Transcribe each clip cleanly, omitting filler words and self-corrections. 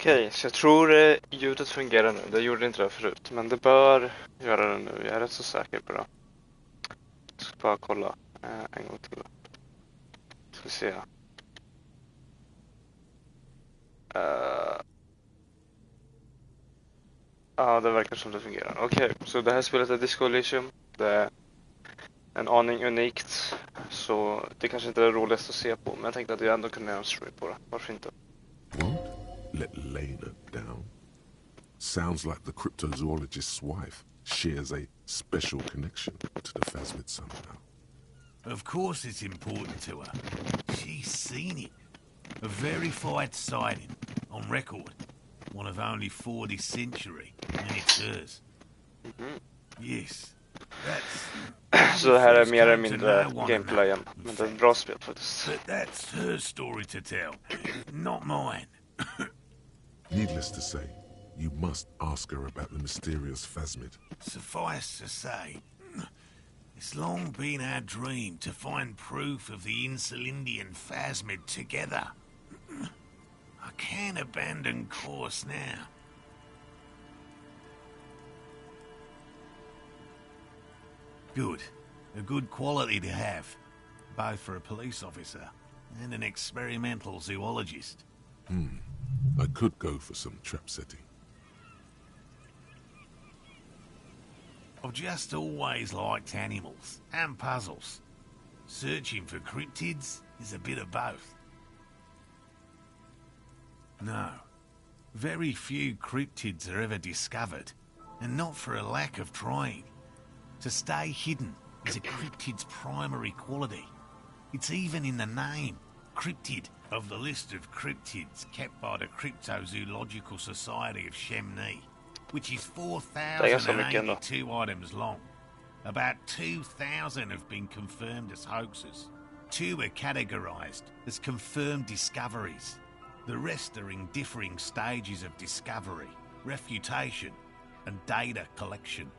Okej, så jag tror ljudet fungerar nu. Det gjorde inte det förut, men det bör göra det nu. Jag är rätt så säker på det. Jag ska bara kolla en gång till. Ska se. Ja, det verkar som det fungerar. Okej, så det här spelet är Disco Elysium. Det är en aning unikt. Så det kanske inte är det roligaste att se på. Men jag tänkte att jag ändå kunde göra en stream på det. Varför inte? Won't let Lena down. Sounds like the cryptozoologist's wife shares a special connection to the Phasmid somehow. Of course it's important to her. She's seen it. A verified sighting, on record. One of only 4 this century, and it's hers. Yes, that's... Så det här är mer eller mindre gameplayen. Men det är ett bra spel faktiskt. But that's her story to tell, not mine. Needless to say, you must ask her about the mysterious Phasmid. Suffice to say, it's long been our dream to find proof of the Insulindian Phasmid together. I can't abandon course now. Good. A good quality to have. Both for a police officer and an experimental zoologist. I could go for some trap setting. I've just always liked animals and puzzles. Searching for cryptids is a bit of both. No. Very few cryptids are ever discovered, and not for a lack of trying. To stay hidden is a cryptid's primary quality. It's even in the name, cryptid. Of the list of cryptids kept by the Cryptozoological Society of Chemney, which is 4,082 items long. About 2,000 have been confirmed as hoaxes. 2 are categorized as confirmed discoveries. The rest are in differing stages of discovery, refutation, and data collection.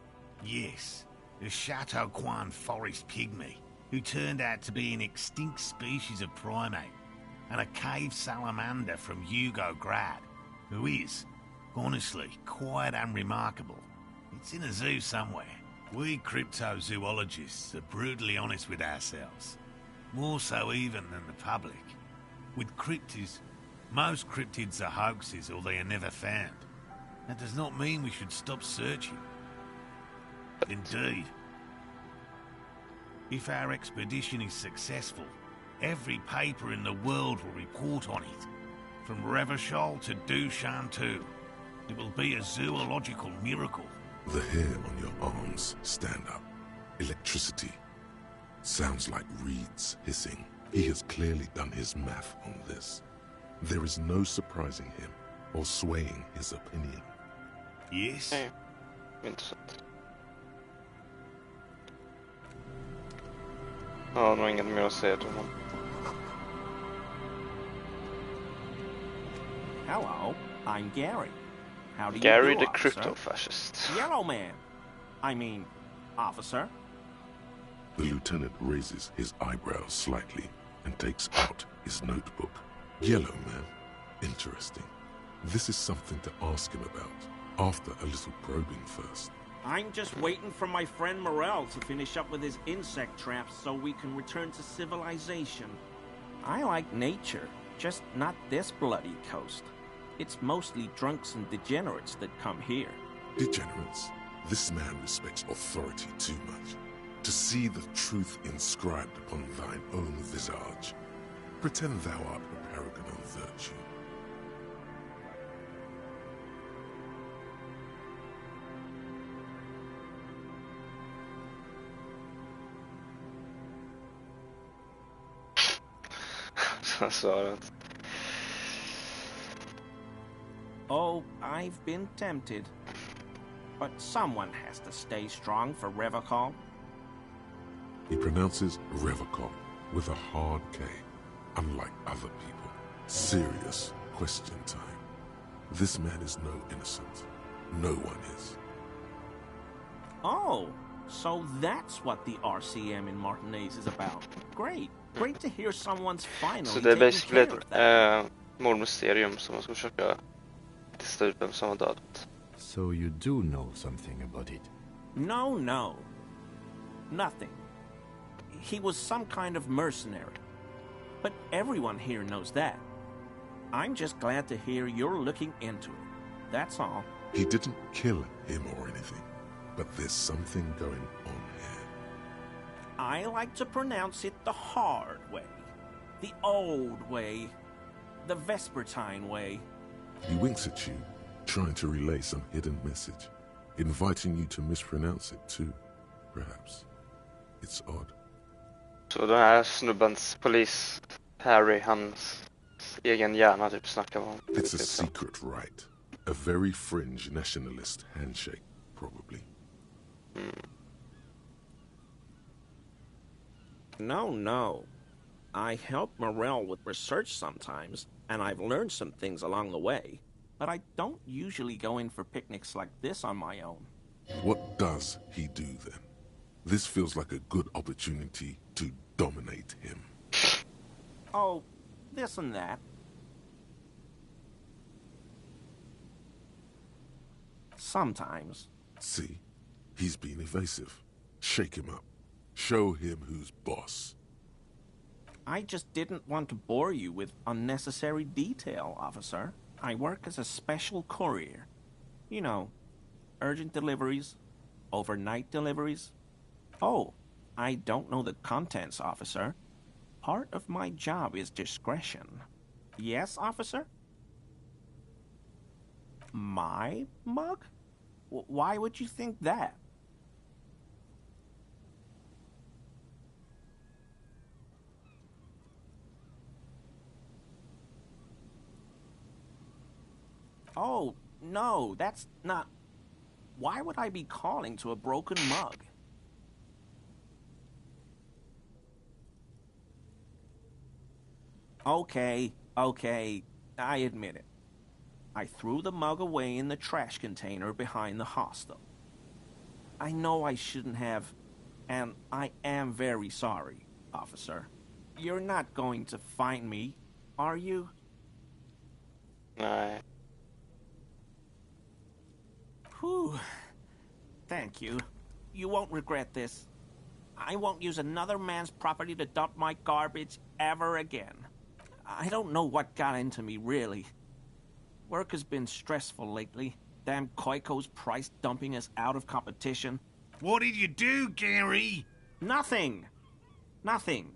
Yes, the Chateauquan forest pygmy, who turned out to be an extinct species of primate, and a cave salamander from Yugograd, who is, honestly, quite unremarkable. It's in a zoo somewhere. We cryptozoologists are brutally honest with ourselves, more so even than the public. With cryptids, most cryptids are hoaxes or they are never found. That does not mean we should stop searching. Indeed. If our expedition is successful, every paper in the world will report on it. From Revachol to Dushantu. It will be a zoological miracle. The hair on your arms stand up. Electricity. Sounds like reeds hissing. He has clearly done his math on this. There is no surprising him or swaying his opinion. Yes? Intressant. Ja, nog inget mer att säga till honom. Hello, I'm Gary. How do Gary you do, the officer? crypto-fascist. Yellow man. I mean, officer. The lieutenant raises his eyebrows slightly and takes out his notebook. Yellow man. Interesting. This is something to ask him about, after a little probing first. I'm just waiting for my friend Morel to finish up with his insect traps so we can return to civilization. I like nature, just not this bloody coast. It's mostly drunks and degenerates that come here. Degenerates. This man respects authority too much. To see the truth inscribed upon thine own visage. Pretend thou art a paragon of virtue. Oh, I've been tempted. But someone has to stay strong for Revachol. He pronounces Revachol with a hard K, unlike other people. Serious question time. This man is no innocent. No one is. Oh, so that's what the RCM in Martinez is about. Great. Great to hear someone's finally Så det är taking basically care of that. ett mordmysterium som man ska försöka lista ut vem som har dödat. So you do know something about it? No, no. Nothing. He was some kind of mercenary. But everyone here knows that. I'm just glad to hear you're looking into it. That's all. He didn't kill him or anything, but there's something going on here. I like to pronounce it the hard way. The old way. The Vespertine way. He winks at you, trying to relay some hidden message, inviting you to mispronounce it too, perhaps. It's odd. Så den här snubbens polis, Harry, hans egen hjärna typ snackar om. It's a secret right. A very fringe nationalist handshake, probably. No, no. I help Morell with research sometimes, and I've learned some things along the way. But I don't usually go in for picnics like this on my own. What does he do then? This feels like a good opportunity to dominate him. Oh, this and that. Sometimes. See, he's being evasive. Shake him up. Show him who's boss. I just didn't want to bore you with unnecessary detail, officer. I work as a special courier. You know, urgent deliveries, overnight deliveries. Oh, I don't know the contents, officer. Part of my job is discretion. Yes, officer? My mug? Why would you think that? Oh, no, that's not... Why would I be calling to a broken mug? Okay, I admit it. I threw the mug away in the trash container behind the hostel. I know I shouldn't have, and I am very sorry, officer. You're not going to find me, are you? Nej. Whew. Thank you. You won't regret this. I won't use another man's property to dump my garbage ever again. I don't know what got into me, really. Work has been stressful lately. Damn Koiko's price dumping us out of competition. What did you do, Gary? Nothing. Nothing.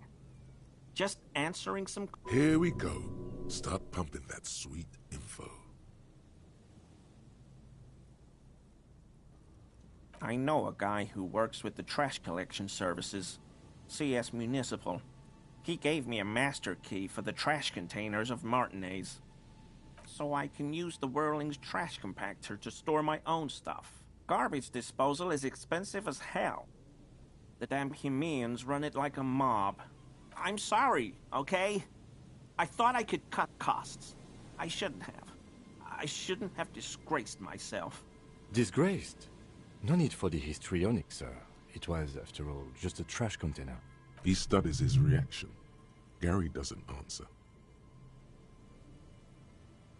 Just answering some... Here we go. Start pumping that sweet info. I know a guy who works with the trash collection services, CS Municipal. He gave me a master key for the trash containers of Martinez, so I can use the Whirling's trash compactor to store my own stuff. Garbage disposal is expensive as hell. The damn Chimeans run it like a mob. I'm sorry, okay? I thought I could cut costs. I shouldn't have. I shouldn't have disgraced myself. Disgraced? No need for the histrionic, sir. It was, after all, just a trash container. He studies his reaction. Gary doesn't answer.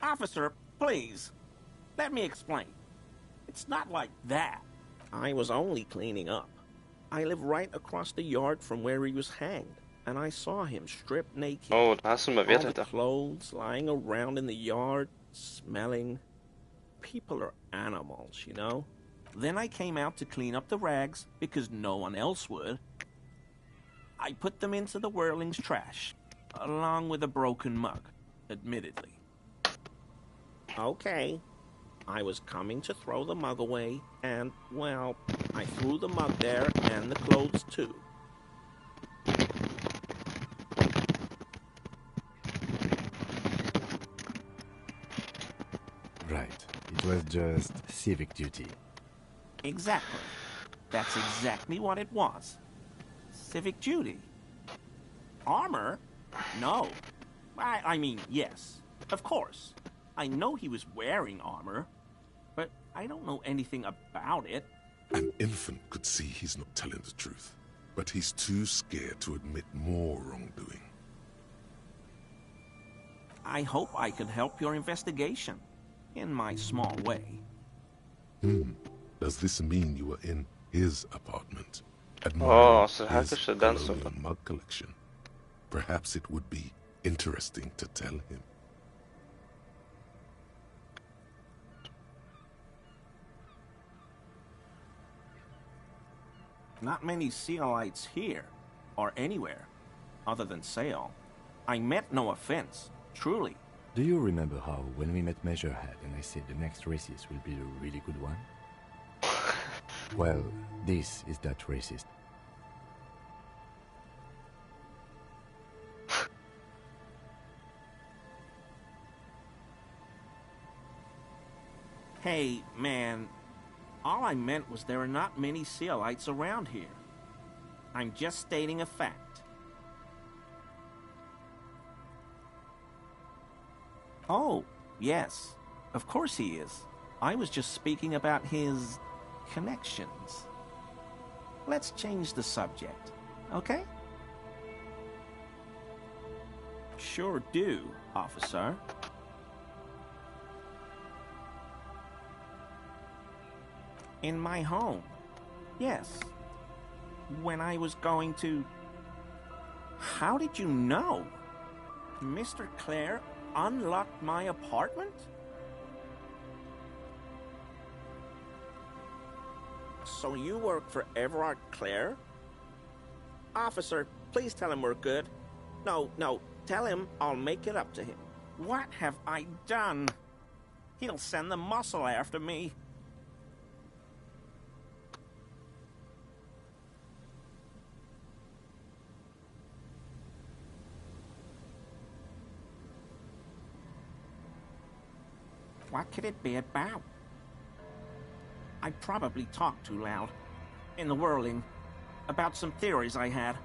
Officer, please. Let me explain. It's not like that. I was only cleaning up. I live right across the yard from where he was hanged, and I saw him stripped naked. Oh, den här snubben vet All inte. the clothes lying around in the yard, smelling. People are animals, you know? Then I came out to clean up the rags, because no one else would. I put them into the Whirling's trash, along with a broken mug, admittedly. Okay. I was coming to throw the mug away, and, well, I threw the mug there and the clothes too. Right. It was just civic duty. Exactly. That's exactly what it was. Civic duty. Armor? No. I mean, yes. Of course. I know he was wearing armor, but I don't know anything about it. An infant could see he's not telling the truth, but he's too scared to admit more wrongdoing. I hope I can help your investigation. in my small way. Does this mean you were in his apartment, Oh, so här his kanske den colonial står. mug collection? Perhaps it would be interesting to tell him. Not many Sealites here, or anywhere, other than Sail. I meant no offense, truly. Do you remember how, when we met Measurehead and I said the next racist will be the really good one? Well, this is that racist. Hey, man, all I meant was there are not many Sealites around here. I'm just stating a fact. Oh, yes, of course he is. I was just speaking about his connections. Let's change the subject, okay? Sure do, officer. In my home, yes. When I was going to... How did you know? Mr. Clare unlocked my apartment? So you work for Everard Clare? Officer, please tell him we're good. No, tell him I'll make it up to him. What have I done? He'll send the muscle after me. What could it be about? I probably talked too loud. In the whirling. About some theories I had.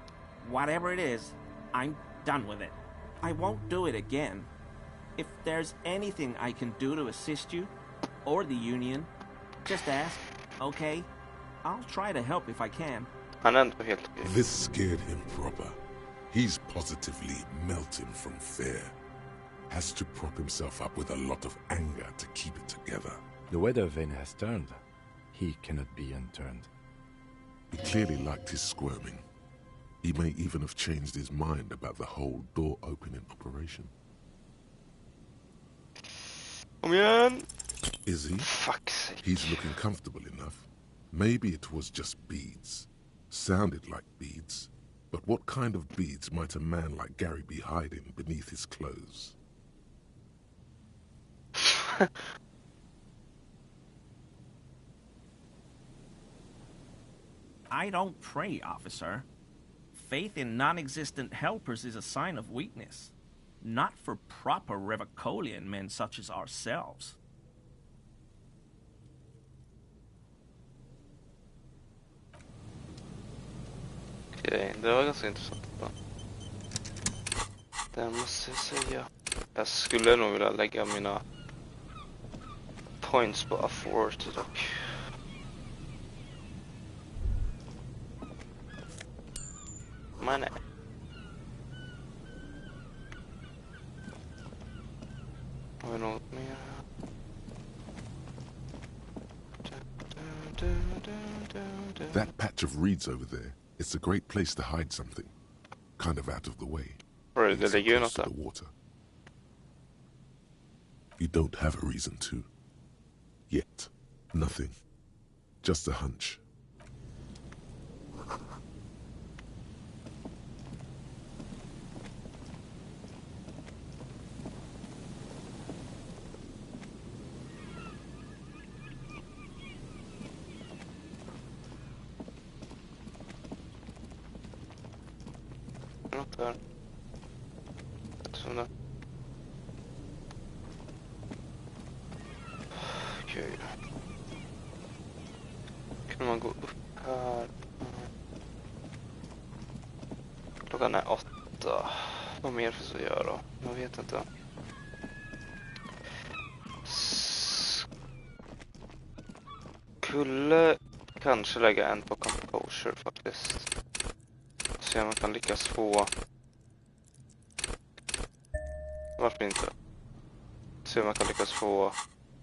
Whatever it is, I'm done with it. I won't do it again. If there's anything I can do to assist you, or the Union, just ask, okay? I'll try to help if I can. Han är ändå helt okej. This scared him proper. He's positively melting from fear. Has to prop himself up with a lot of anger to keep it together. The weather vane has turned. He cannot be unturned. He clearly liked his squirming. He may even have changed his mind about the whole door-opening operation. Kom igen! Is he? Fuck's sake. He's looking comfortable enough. Maybe it was just beads. Sounded like beads. But what kind of beads might a man like Gary be hiding beneath his clothes? I don't pray, officer. Faith in non-existent helpers is a sign of weakness. Not for proper Revicolian men such as ourselves. Okej, det var ganska intressant. Det måste jag säga. Jag skulle nog vilja lägga mina points på Authority dock. Men nej. Har vi något mer här? That patch of reeds over there, it's a great place to hide something. Kind of out of the way. Right, det So ligger ju close något to där. the water. You don't have a reason to. Yet. Nothing. Just a hunch. Något där. Sådär. Okej. Kan man gå upp här? Klockan är 8. Vad mer finns att göra? Jag vet inte. Skulle kanske lägga en på composure faktiskt. Se om man kan lyckas få... Varför inte? Se om man kan lyckas få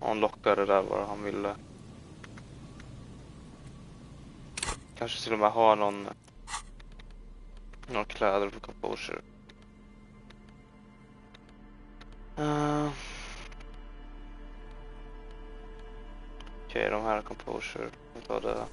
Han lockade där vad han ville. Kanske till och med ha någon kläder för composure. Okej, de här är composure. Vi tar det.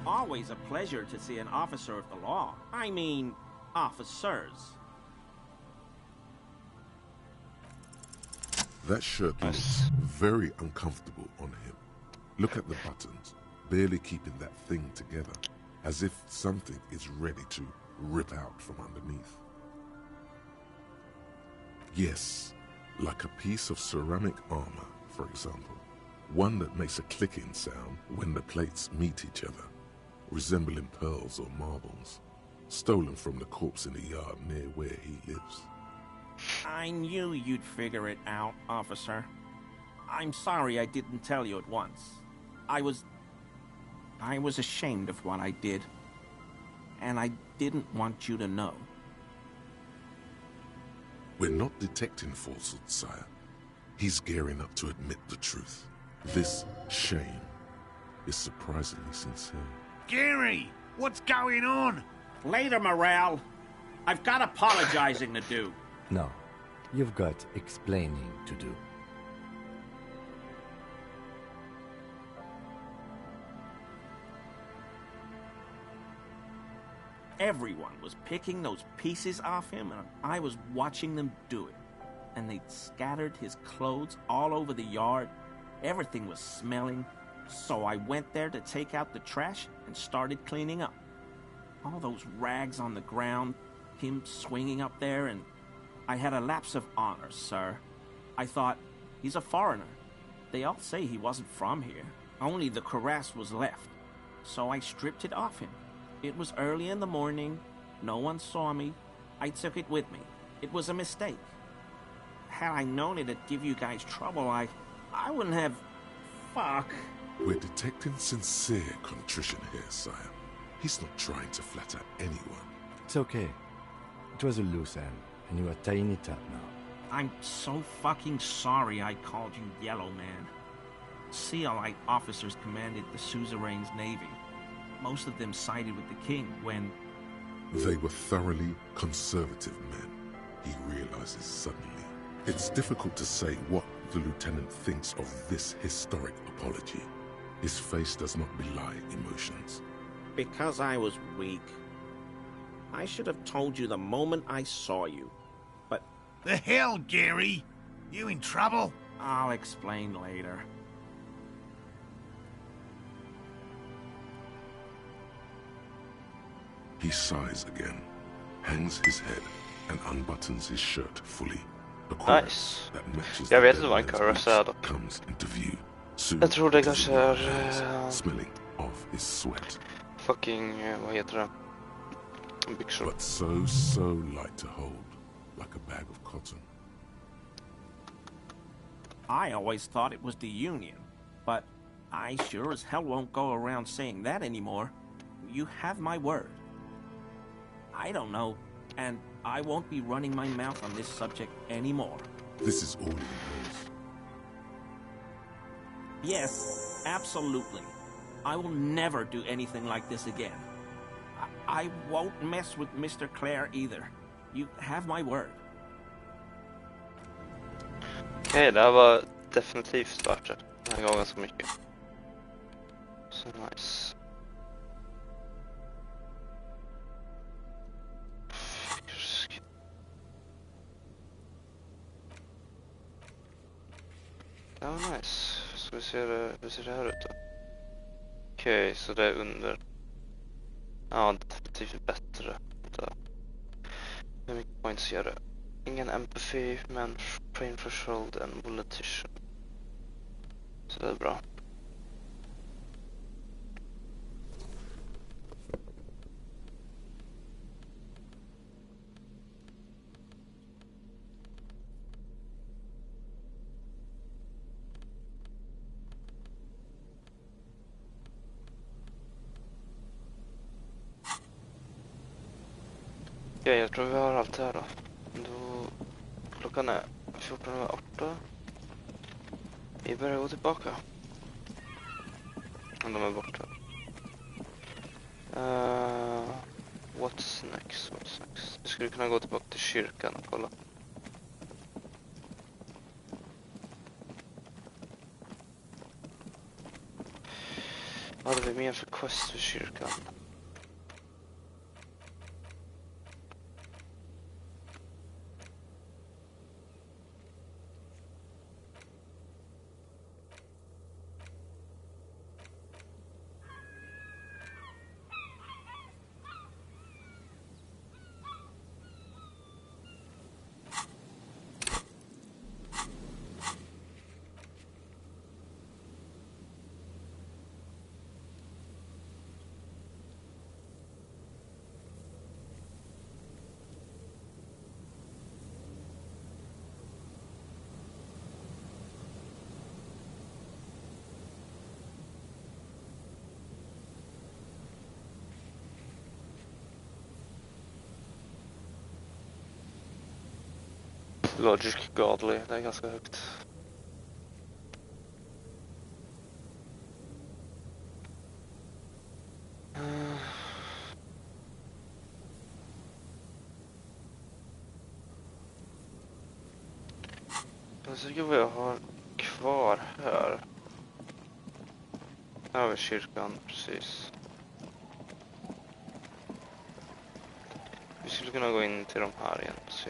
Always a pleasure to see an officer of the law. I mean, officers. That shirt looks very uncomfortable on him. Look at the buttons, barely keeping that thing together, as if something is ready to rip out from underneath. Yes, like a piece of ceramic armor, for example. One that makes a clicking sound when the plates meet each other, resembling pearls or marbles, stolen from the corpse in the yard near where he lives. I knew you'd figure it out, officer. I'm sorry I didn't tell you at once. I was ashamed of what I did. And I didn't want you to know. We're not detecting falsehood, sire. He's gearing up to admit the truth. This shame is surprisingly sincere. Gary, what's going on? Later, Morale. I've got apologizing to do. No, you've got explaining to do. Everyone was picking those pieces off him, and I was watching them do it. And they'd scattered his clothes all over the yard. Everything was smelling. So I went there to take out the trash and started cleaning up. All those rags on the ground, him swinging up there, and I had a lapse of honor, sir. I thought, he's a foreigner. They all say he wasn't from here. Only the cuirass was left. So I stripped it off him. It was early in the morning. No one saw me. I took it with me. It was a mistake. Had I known it'd give you guys trouble, I wouldn't have... Fuck. We're detecting sincere contrition here, sire. He's not trying to flatter anyone. It's okay. It was a loose end, and you are tying it up now. I'm so fucking sorry I called you Yellow Man. Sealite officers commanded the suzerain's navy. Most of them sided with the king when... They were thoroughly conservative men, he realizes suddenly. It's difficult to say what the lieutenant thinks of this historic apology. His face does not belie emotions. Because I was weak. I should have told you the moment I saw you. But... The hell, Gary? You in trouble? I'll explain later. He sighs again, hangs his head, and unbuttons his shirt fully. A cuirass Nice. that matches Jag the vet inte vad en dead cuirass man's är då. boots comes into view. Soon, Jag tror det his kanske white är... hands smelling of his sweat. Fucking... vad heter det? Byxor. But so light to hold, like a bag of cotton. I always thought it was the Union. But I sure as hell won't go around saying that anymore. You have my word. I don't know, and I won't be running my mouth on this subject anymore. This is all he knows. Yes, absolutely. I will never do anything like this again. I won't mess with Mr. Clare either. You have my word. Okej, det här var definitivt värt det. Den här gången så mycket. Så nice. Det var nice. Ska vi se hur ser det här ut då? Okej, så det är under. Ja, definitivt bättre. Vänta. Hur mycket points gör det? Ingen empathy, men pain threshold and volition. Så det är bra. Okej, jag tror vi har allt här då. Då klockan är 14:08. Vi börjar gå tillbaka. Om de är borta. What's next? What's next? Vi skulle kunna gå tillbaka till kyrkan och kolla. Vad hade vi mer för quest för kyrkan? Logic Godly, det är ganska högt. Jag tycker vad jag har kvar här. Här har vi kyrkan, precis. Vi skulle kunna gå in till de här igen och se.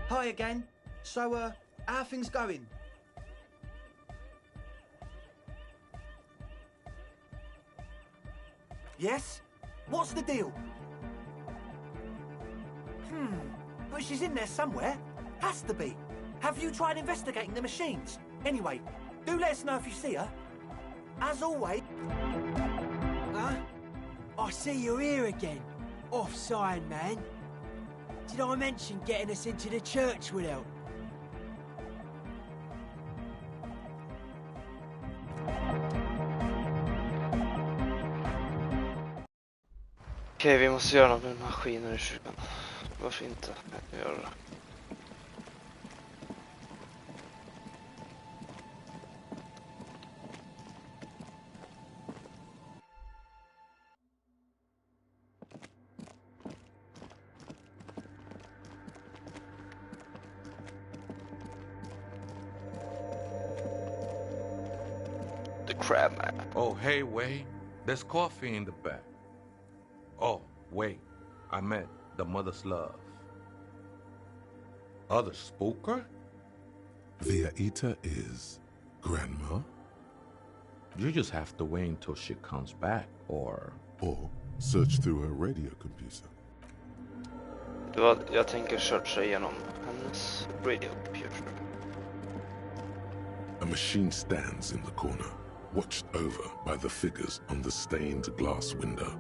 Hi again. So, how are things going? Yes? What's the deal? But she's in there somewhere. Has to be. Have you tried investigating the machines? Anyway, do let us know if you see her. As always... Huh? I see you're here again. Offside, man. Did I mention getting us into the church would help? Okej, vi måste göra något med maskiner i kyrkan. Varför inte? Jag kan göra det. The crab man. Oh, hey, Wade. There's coffee in the back. Oh, wait. I meant the mother's love. Other spooker? The Aita is Grandma, You just have to wait until she comes back, or... or search through her radio computer. Jag tänker searcha igenom hennes radio computer. A machine stands in the corner, watched over by the figures on the stained glass window.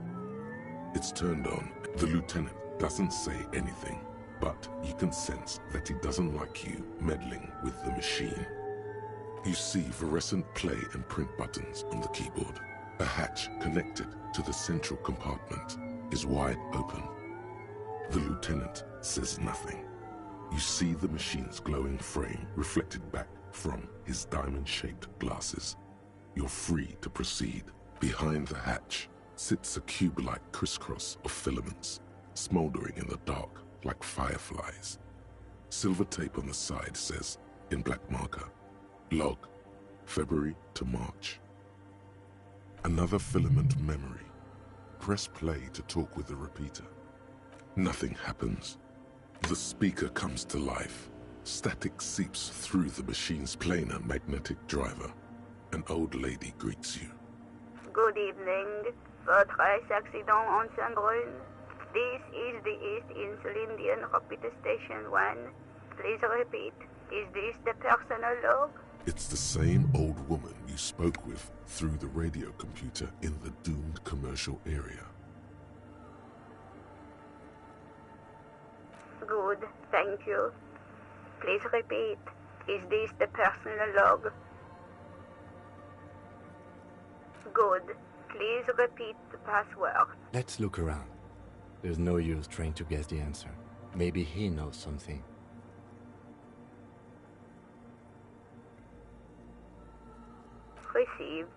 It's turned on. The lieutenant doesn't say anything, but you can sense that he doesn't like you meddling with the machine. You see fluorescent play and print buttons on the keyboard. A hatch connected to the central compartment is wide open. The lieutenant says nothing. You see the machine's glowing frame reflected back from his diamond-shaped glasses. You're free to proceed. Behind the hatch sits a cube-like crisscross of filaments, smoldering in the dark like fireflies. Silver tape on the side says, in black marker, log, February to March. Another filament memory. Press play to talk with the repeater. Nothing happens. The speaker comes to life. Static seeps through the machine's planar magnetic driver. An old lady greets you. Good evening. Votre accident on Saint-Brune. This is the East Insulindian Repeater Station 1. Please repeat. Is this the personal log? It's the same old woman you spoke with through the radio computer in the doomed commercial area. Good, thank you. Please repeat. Is this the personal log? Good. Please repeat the password. Let's look around. There's no use trying to guess the answer. Maybe he knows something. Received.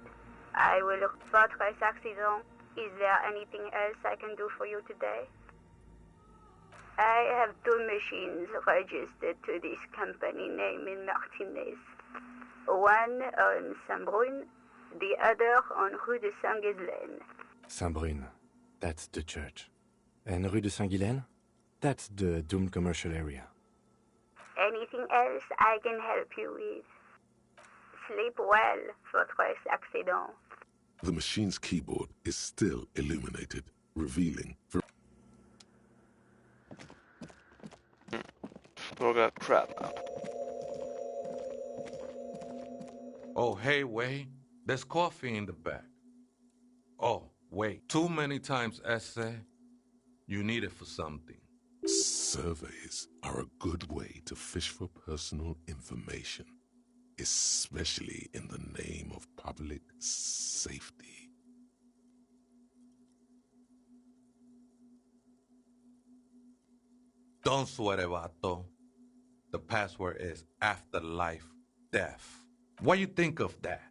I will look for trace accident. Is there anything else I can do for you today? I have 2 machines registered to this company name in Martinez. One on Saint-Brun, the other on Rue de Saint-Ghislaine. Saint-Brun, that's the church. And Rue de Saint-Ghislaine? That's the doomed commercial area. Anything else I can help you with? Sleep well for trace accident. The machine's keyboard is still illuminated, revealing for Fråga crap. Oh, hey, Wei. There's coffee in the back. Oh, wait. Too many times essay. You need it for something. surveys are a good way to fish for personal information, especially in the name of public safety. Don't sweat it, vato. The password is afterlife death. What you think of that?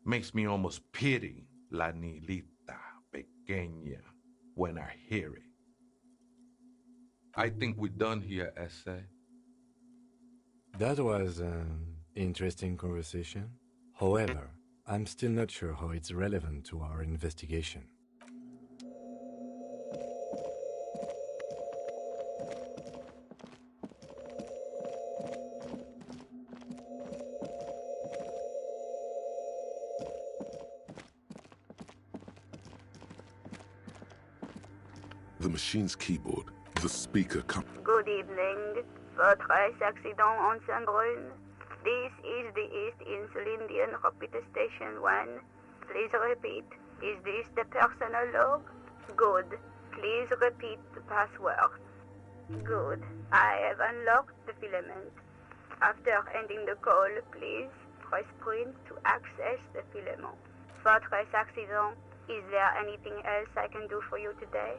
Makes me almost pity la niñita pequeña when I hear it. I think we're done here, Essay. That was an interesting conversation. However, I'm still not sure how it's relevant to our investigation. The machine's keyboard, the speaker Good evening. Votre accident on Saint-Brun. This is the East Insulindian Rapid Station 1. Please repeat. Is this the personal log? Good. Please repeat the password. Good. I have unlocked the filament. After ending the call, please press print to access the filament. Votre accident. Is there anything else I can do for you today?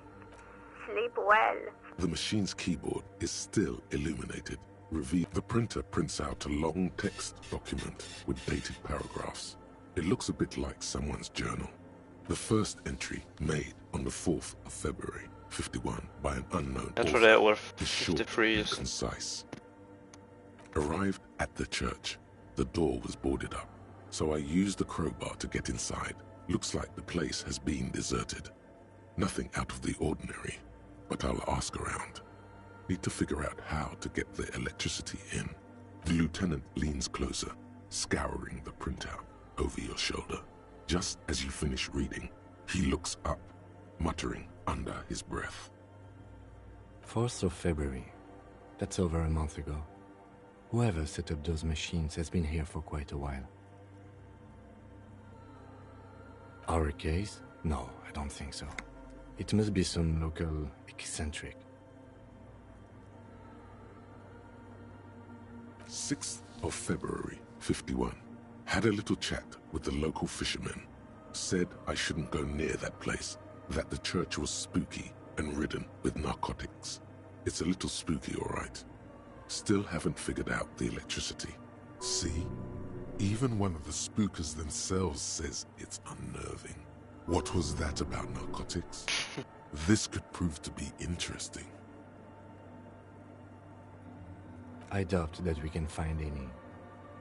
Sleep well. The machine's keyboard is still illuminated. The printer prints out a long text document with dated paragraphs. It looks a bit like someone's journal. The first entry, made on the 4th of February, 51, by an unknown Jag tror det är år is short 53 and just. concise. Arrived at the church, the door was boarded up, so I used the crowbar to get inside. Looks like the place has been deserted. Nothing out of the ordinary, but I'll ask around. Need to figure out how to get the electricity in. The lieutenant leans closer, scouring the printout over your shoulder. Just as you finish reading, he looks up, muttering under his breath. 4th of February. That's over a month ago. Whoever set up those machines has been here for quite a while. Our case? No, I don't think so. It must be some local eccentric. 6th of February, 51. Had a little chat with the local fishermen. Said I shouldn't go near that place, that the church was spooky and ridden with narcotics. It's a little spooky, all right. Still haven't figured out the electricity. See? Even one of the spookers themselves says it's unnerving. What was that about narcotics? This could prove to be interesting. I doubt that we can find any.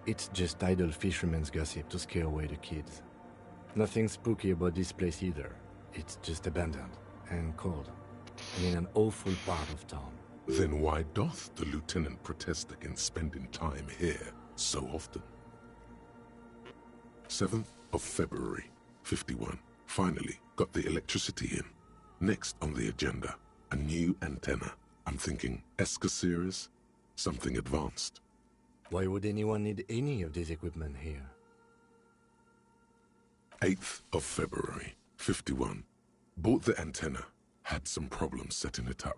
It's just idle fishermen's gossip to scare away the kids. Nothing spooky about this place either. It's just abandoned and cold, and in an awful part of town. Then why doth the lieutenant protest against spending time here so often? 7th of February, 51. Finally got the electricity in. Next on the agenda, a new antenna. I'm thinking ESCA series, something advanced. Why would anyone need any of this equipment here? 8th of February, 51. Bought the antenna, had some problems setting it up.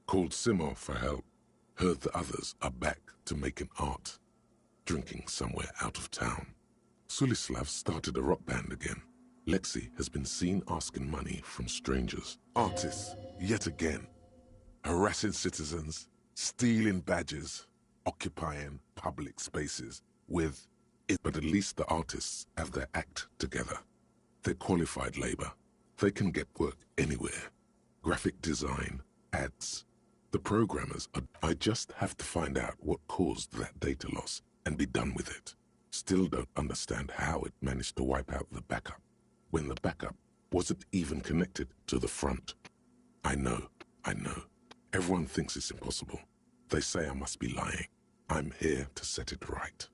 Called Simo for help. Heard the others are back to making art. drinking somewhere out of town. Sulislav started a rock band again. Lexi has been seen asking money from strangers. Artists, yet again, harassing citizens, stealing badges, occupying public spaces with it. But at least the artists have their act together. They're qualified labor. They can get work anywhere. Graphic design, ads. The programmers I just have to find out what caused that data loss and be done with it. Still don't understand how it managed to wipe out the backup when the backup wasn't even connected to the front. I know. Everyone thinks it's impossible. They say I must be lying. I'm here to set it right.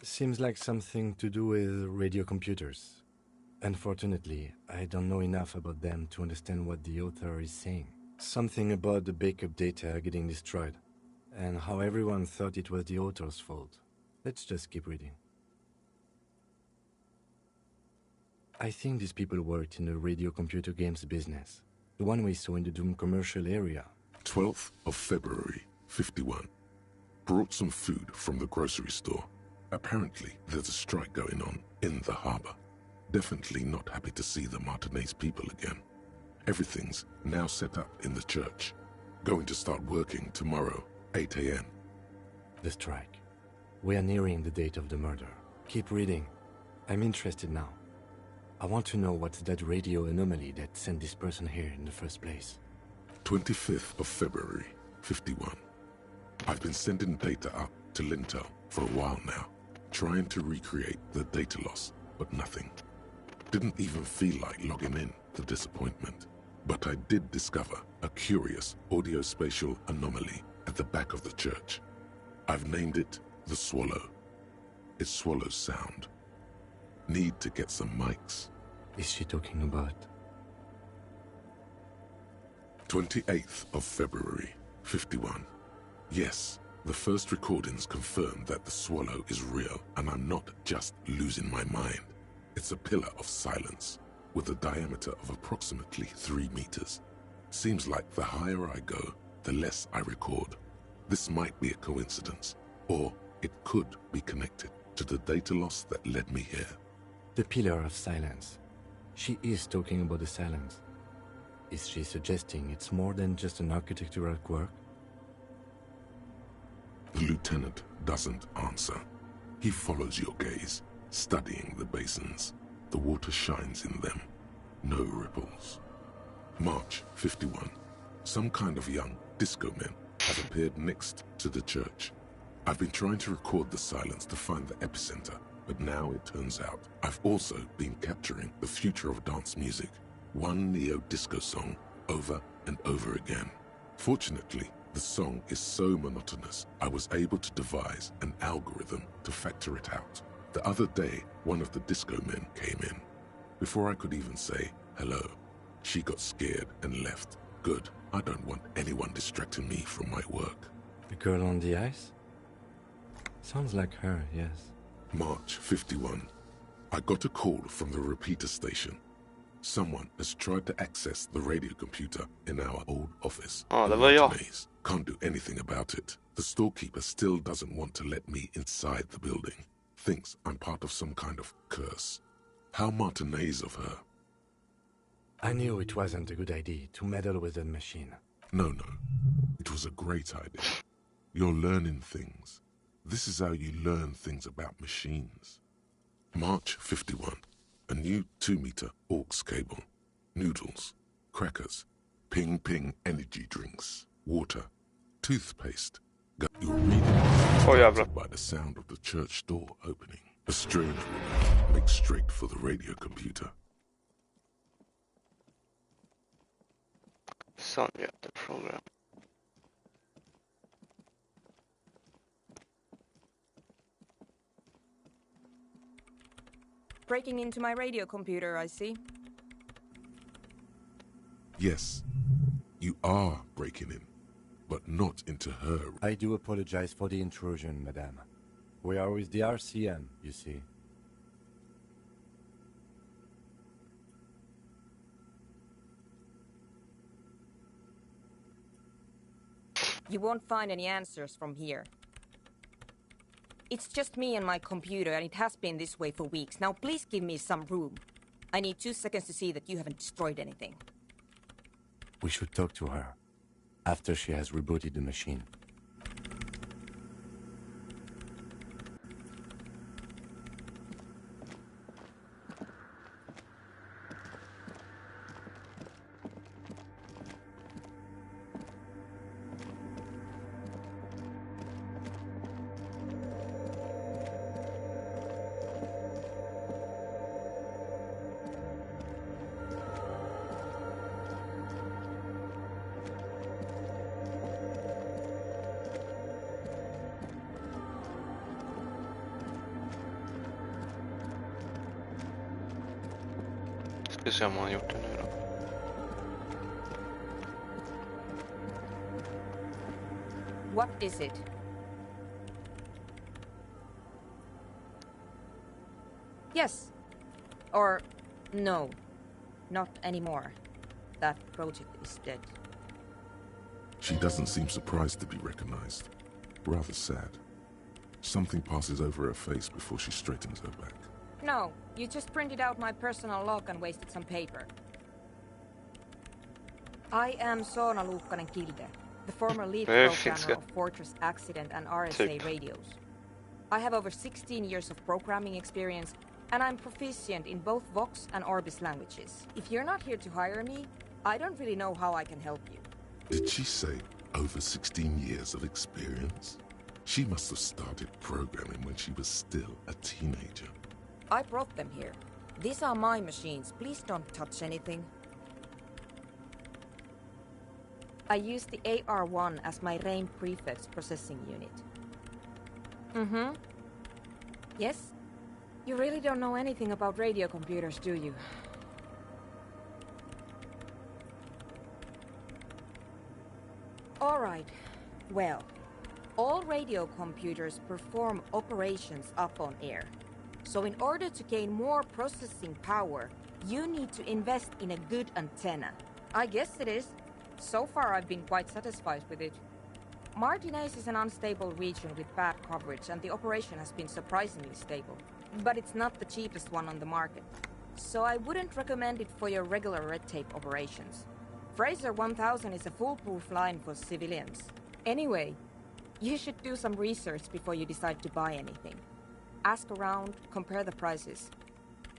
Seems like something to do with radio computers. Unfortunately, I don't know enough about them to understand what the author is saying. Something about the backup data getting destroyed, and how everyone thought it was the author's fault. Let's just keep reading. I think these people worked in the radio computer games business, the one we saw in the Doom commercial area. 12th of February, 51. Brought some food from the grocery store. Apparently, there's a strike going on in the harbor. Definitely not happy to see the Martinez people again. Everything's now set up in the church. Going to start working tomorrow, 8 a.m. The strike. We are nearing the date of the murder. Keep reading. I'm interested now. I want to know what's that radio anomaly that sent this person here in the first place. 25th of February, 51. I've been sending data up to Lintel for a while now, trying to recreate the data loss, but nothing. Didn't even feel like logging in, the disappointment. But I did discover a curious audio-spatial anomaly at the back of the church. I've named it the Swallow. It swallows sound. Need to get some mics. Is she talking about? 28th of February, 51. Yes, the first recordings confirm that the Swallow is real, and I'm not just losing my mind. It's a pillar of silence, with a diameter of approximately 3 meters. Seems like the higher I go, the less I record. This might be a coincidence, or it could be connected to the data loss that led me here. The pillar of silence. She is talking about the silence. Is she suggesting it's more than just an architectural quirk? The lieutenant doesn't answer. He follows your gaze, studying the basins. The water shines in them. No ripples. March 51. Some kind of young disco men have appeared next to the church. I've been trying to record the silence to find the epicenter, but now it turns out I've also been capturing the future of dance music, one neo-disco song over and over again. Fortunately, the song is so monotonous, I was able to devise an algorithm to factor it out. The other day, one of the disco men came in. Before I could even say hello, she got scared and left. Good, I don't want anyone distracting me from my work. The girl on the ice? Sounds like her, yes. March 51. I got a call from the repeater station. Someone has tried to access the radio computer in our old office. Oh, det var jag. Maze. Can't do anything about it. The storekeeper still doesn't want to let me inside the building. Thinks I'm part of some kind of curse. How Martinez of her. I knew it wasn't a good idea to meddle with the machine. No. It was a great idea. You're learning things. This is how you learn things about machines. March 51. A new 2-meter aux cable. Noodles. Crackers. Ping energy drinks. Water. Toothpaste. You'll read it by the sound of the church door opening. A strange woman makes straight for the radio computer. Sonja, the program. Breaking into my radio computer, I see. Yes, you are breaking in, but not into her. I do apologize for the intrusion, madame. We are with the RCM, you see. You won't find any answers from here. It's just me and my computer, and it has been this way for weeks. Now please give me some room. I need 2 seconds to see that you haven't destroyed anything. We should talk to her after she has rebooted the machine. Ska se om han har gjort det nu då. What is it? Yes. Or no. Not anymore. That project is dead. She doesn't seem surprised to be recognized. Rather sad. Something passes over her face before she straightens her back. No, you just printed out my personal log and wasted some paper. I am Soona Luukkanen-Kilde, the former lead programmer of Fortress Accident and RSA radios. I have over 16 years of programming experience, and I'm proficient in both Vox and Orbis languages. If you're not here to hire me, I don't really know how I can help you. Did she say over 16 years of experience? She must have started programming when she was still a teenager. I brought them here. These are my machines. Please don't touch anything. I use the AR-1 as my RAIN prefix processing unit. Mm-hmm. Yes? You really don't know anything about radio computers, do you? All right. Well, all radio computers perform operations up on air. So in order to gain more processing power, you need to invest in a good antenna. I guess it is. So far I've been quite satisfied with it. Martinez is an unstable region with bad coverage, and the operation has been surprisingly stable. But it's not the cheapest one on the market. So I wouldn't recommend it for your regular red tape operations. Fraser 1000 is a foolproof line for civilians. Anyway, you should do some research before you decide to buy anything. Ask around, compare the prices.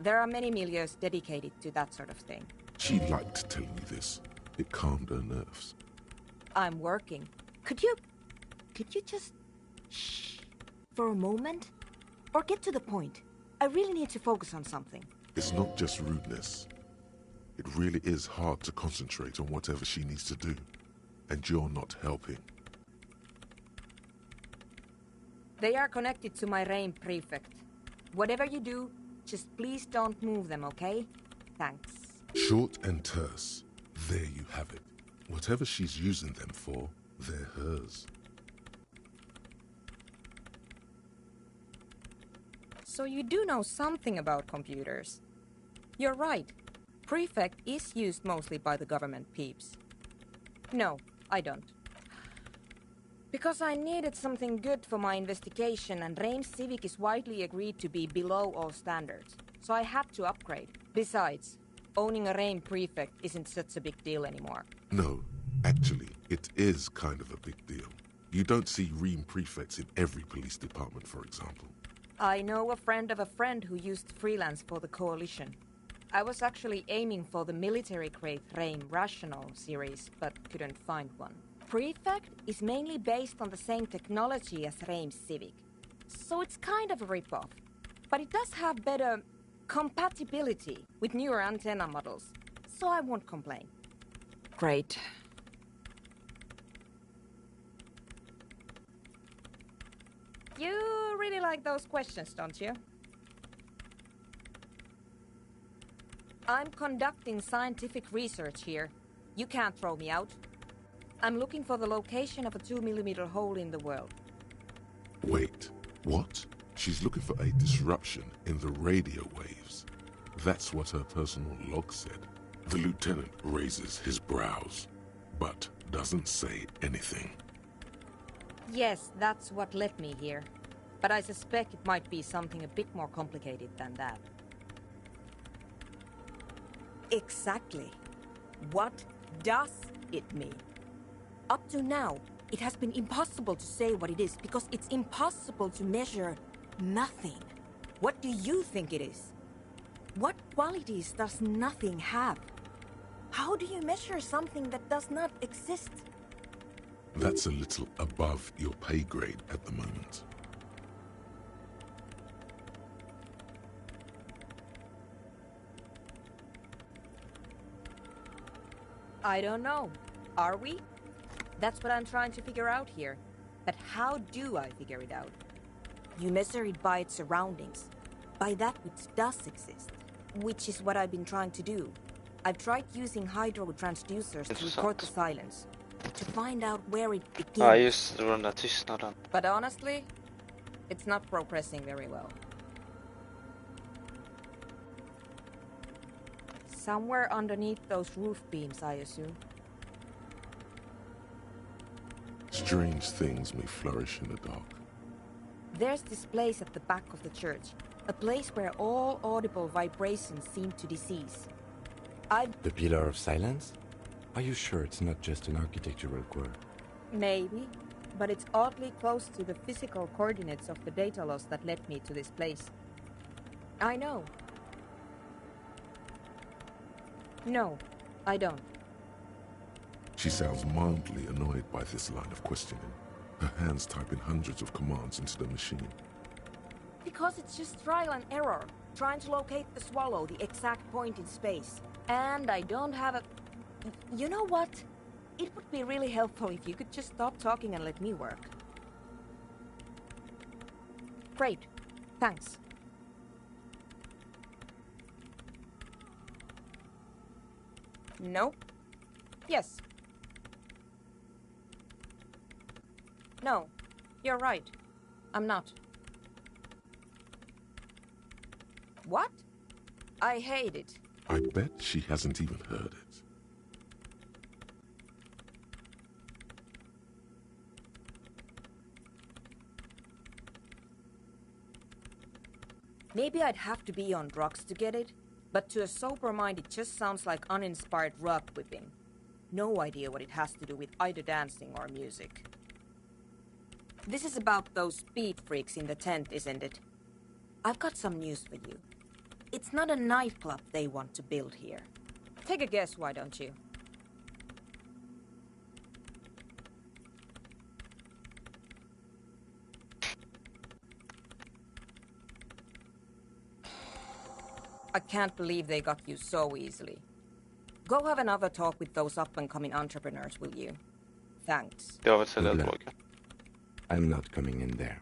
There are many milieus dedicated to that sort of thing. She liked telling me this. It calmed her nerves. I'm working. Could you just shh for a moment? Or get to the point. I really need to focus on something. It's not just rudeness. It really is hard to concentrate on whatever she needs to do. And you're not helping. They are connected to my RAIN prefect. Whatever you do, just please don't move them, okay? Thanks. Short and terse. There you have it. Whatever she's using them for, they're hers. So you do know something about computers. You're right. Prefect is used mostly by the government peeps. No, I don't. Because I needed something good for my investigation, and RAIN Civic is widely agreed to be below all standards. So I had to upgrade. Besides, owning a RAIN prefect isn't such a big deal anymore. No, actually, it is kind of a big deal. You don't see RAIN prefects in every police department, for example. I know a friend of a friend who used freelance for the Coalition. I was actually aiming for the military-grade RAIN Rational series, but couldn't find one. Prefect is mainly based on the same technology as RAIN Civic, so it's kind of a rip-off. But it does have better compatibility with newer antenna models, so I won't complain. Great. You really like those questions, don't you? I'm conducting scientific research here. You can't throw me out. I'm looking for the location of a 2mm hole in the world. Wait, what? She's looking for a disruption in the radio waves. That's what her personal log said. The lieutenant raises his brows, but doesn't say anything. Yes, that's what led me here. But I suspect it might be something a bit more complicated than that. Exactly. What does it mean? Up to now, it has been impossible to say what it is because it's impossible to measure nothing. What do you think it is? What qualities does nothing have? How do you measure something that does not exist? That's a little above your pay grade at the moment. I don't know. Are we? That's what I'm trying to figure out here. But how do I figure it out? You measure it by its surroundings, by that which does exist, which is what I've been trying to do. I've tried using hydro transducers to record the silence, to find out where it begins. Ja, just den där tystnaden. But honestly, it's not progressing very well. Somewhere underneath those roof beams, I assume. Strange things may flourish in the dark. There's this place at the back of the church, a place where all audible vibrations seem to decease. The Pillar of Silence? Are you sure it's not just an architectural quirk? Maybe, but it's oddly close to the physical coordinates of the data loss that led me to this place. I know. No, I don't. She sounds mildly annoyed by this line of questioning. Her hands typing hundreds of commands into the machine. Because it's just trial and error, trying to locate the swallow, the exact point in space. And I don't have a... You know what? It would be really helpful if you could just stop talking and let me work. Great. Thanks. No. Yes. No. You're right. I'm not. What? I hate it. I bet she hasn't even heard it. Maybe I'd have to be on drugs to get it, but to a sober mind it just sounds like uninspired rug whipping. No idea what it has to do with either dancing or music. This is about those speed freaks in the tent, isn't it? I've got some news for you. It's not a nightclub they want to build here. Take a guess, why don't you? I can't believe they got you so easily. Go have another talk with those up-and-coming entrepreneurs, will you? Thanks. Jag vill sälja No. droger. I'm not coming in there.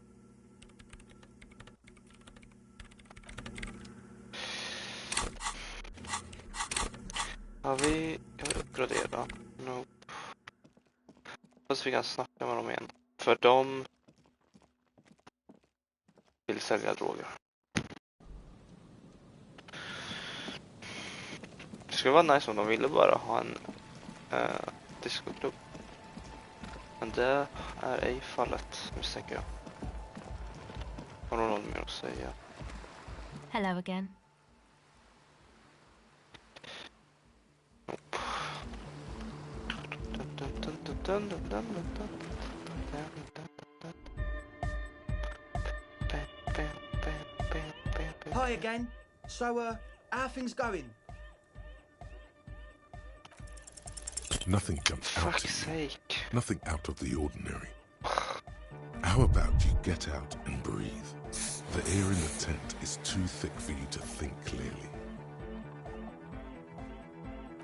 Kan vi uppgradera? Nope. Fast vi kan snacka med dem igen. För de vill sälja droger. Det skulle vara nice om de ville bara ha en discoklubb. Men det är ej fallet, misstänker jag. Har någon mer att säga? Hello again. Hi again. So, how are things going? Nothing jumps out Fuck's to you. sake. Nothing out of the ordinary. How about you get out and breathe? The air in the tent is too thick for you to think clearly.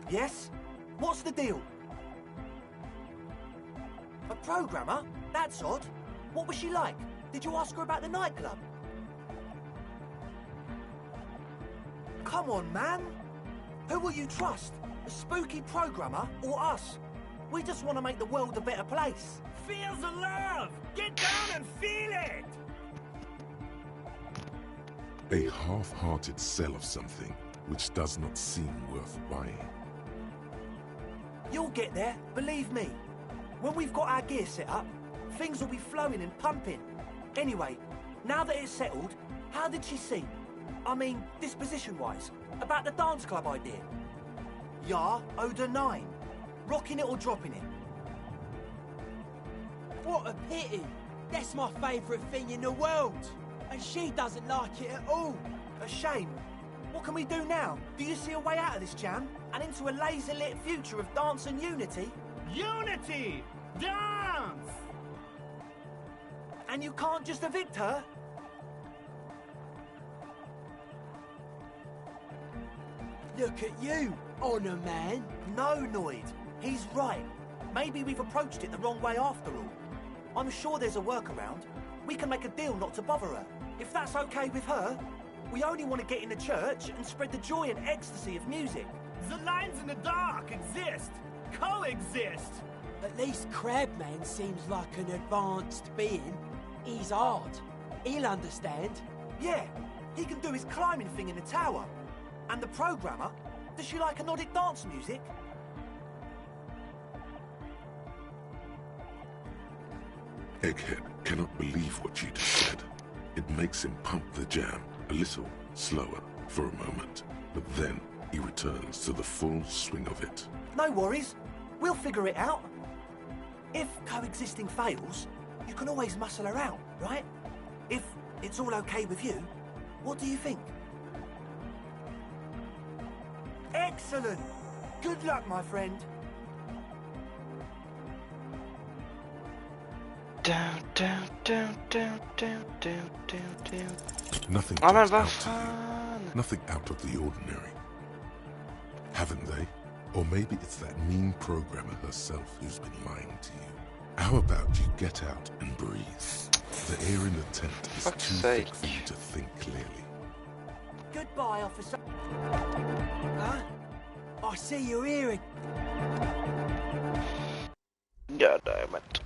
Yes? What's the deal? A programmer? That's odd. What was she like? Did you ask her about the nightclub? Come on, man. Who will you trust? A spooky programmer or us? We just want to make the world a better place. Feel the love! Get down and feel it! A half-hearted sell of something which does not seem worth buying. You'll get there, believe me. When we've got our gear set up, things will be flowing and pumping. Anyway, now that it's settled, how did she seem? I mean, disposition-wise, about the dance club idea. Ja oder nein? Rocking it or dropping it? What a pity! That's my favourite thing in the world! And she doesn't like it at all! A shame. What can we do now? Do you see a way out of this jam? And into a laser-lit future of dance and unity? Unity! Dance! And you can't just evict her? Look at you, honour man! No, Noid. He's right. Maybe we've approached it the wrong way after all. I'm sure there's a workaround. We can make a deal not to bother her. If that's okay with her, we only want to get in the church and spread the joy and ecstasy of music. The lines in the dark exist! Coexist! At least Crabman seems like an advanced being. He's hard. He'll understand. Yeah, he can do his climbing thing in the tower. And the programmer, does she like Nordic dance music? Egghead cannot believe what you just said. It makes him pump the jam a little slower for a moment, but then he returns to the full swing of it. No worries. We'll figure it out. If coexisting fails, you can always muscle her out, right? If it's all okay with you, what do you think? Excellent! Good luck, my friend. Down, down, down, down, down, down, down, down. Nothing Ja, men jumps vad out to fan? you. Nothing out of the ordinary. Haven't they? Or maybe it's that mean programmer herself who's been lying to you. How about you get out and breathe? The air in the tent is Fuck's too sake. thick for you to think clearly. Goodbye, officer. Huh? I see you're here again. God damn it.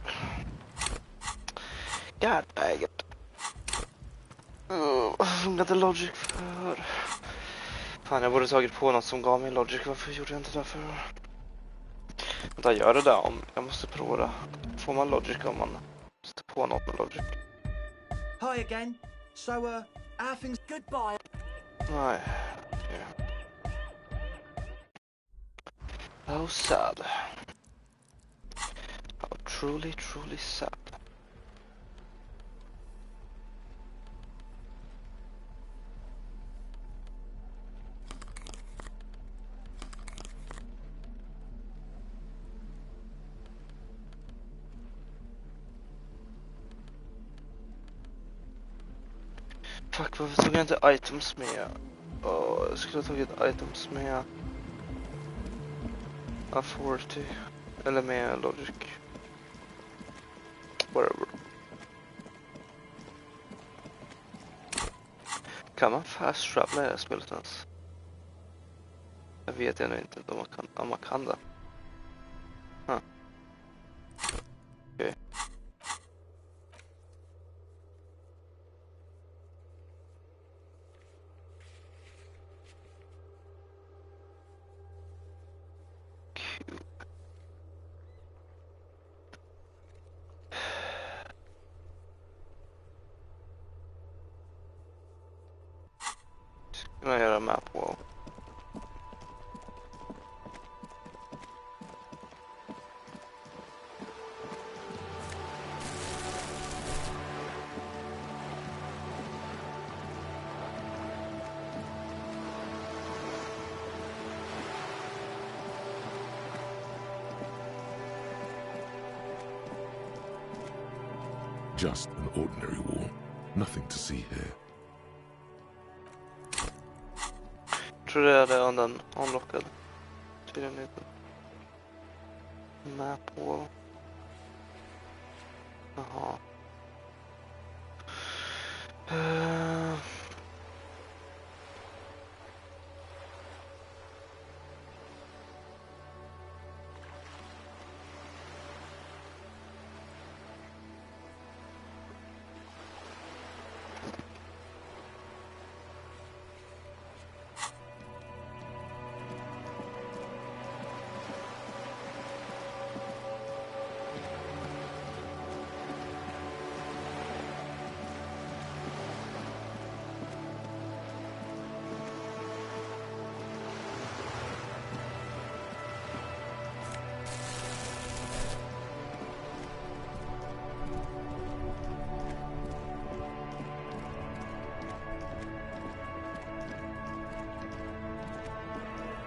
God dang it. Funkar inte logic för... Fan, jag borde tagit på något som gav mig logic. Varför gjorde jag inte det för? Vänta, gör det där om... Jag måste prova det. Får man logic om man sätter på något med logic? Hi again. So, how things... Goodbye. Nej. Okay. How sad. How truly, truly sad. Fuck, varför tog jag inte items med? Jag skulle ha tagit items med authority eller med logic. Whatever. Kan man fast travela i det här spelet ens? Jag vet ännu inte om man kan det. Huh. Okej. Kunna göra map wall. Just an ordinary wall. Nothing to see here. Tror det är det om den unlockad. Tydligen inte. Map wall. Jaha.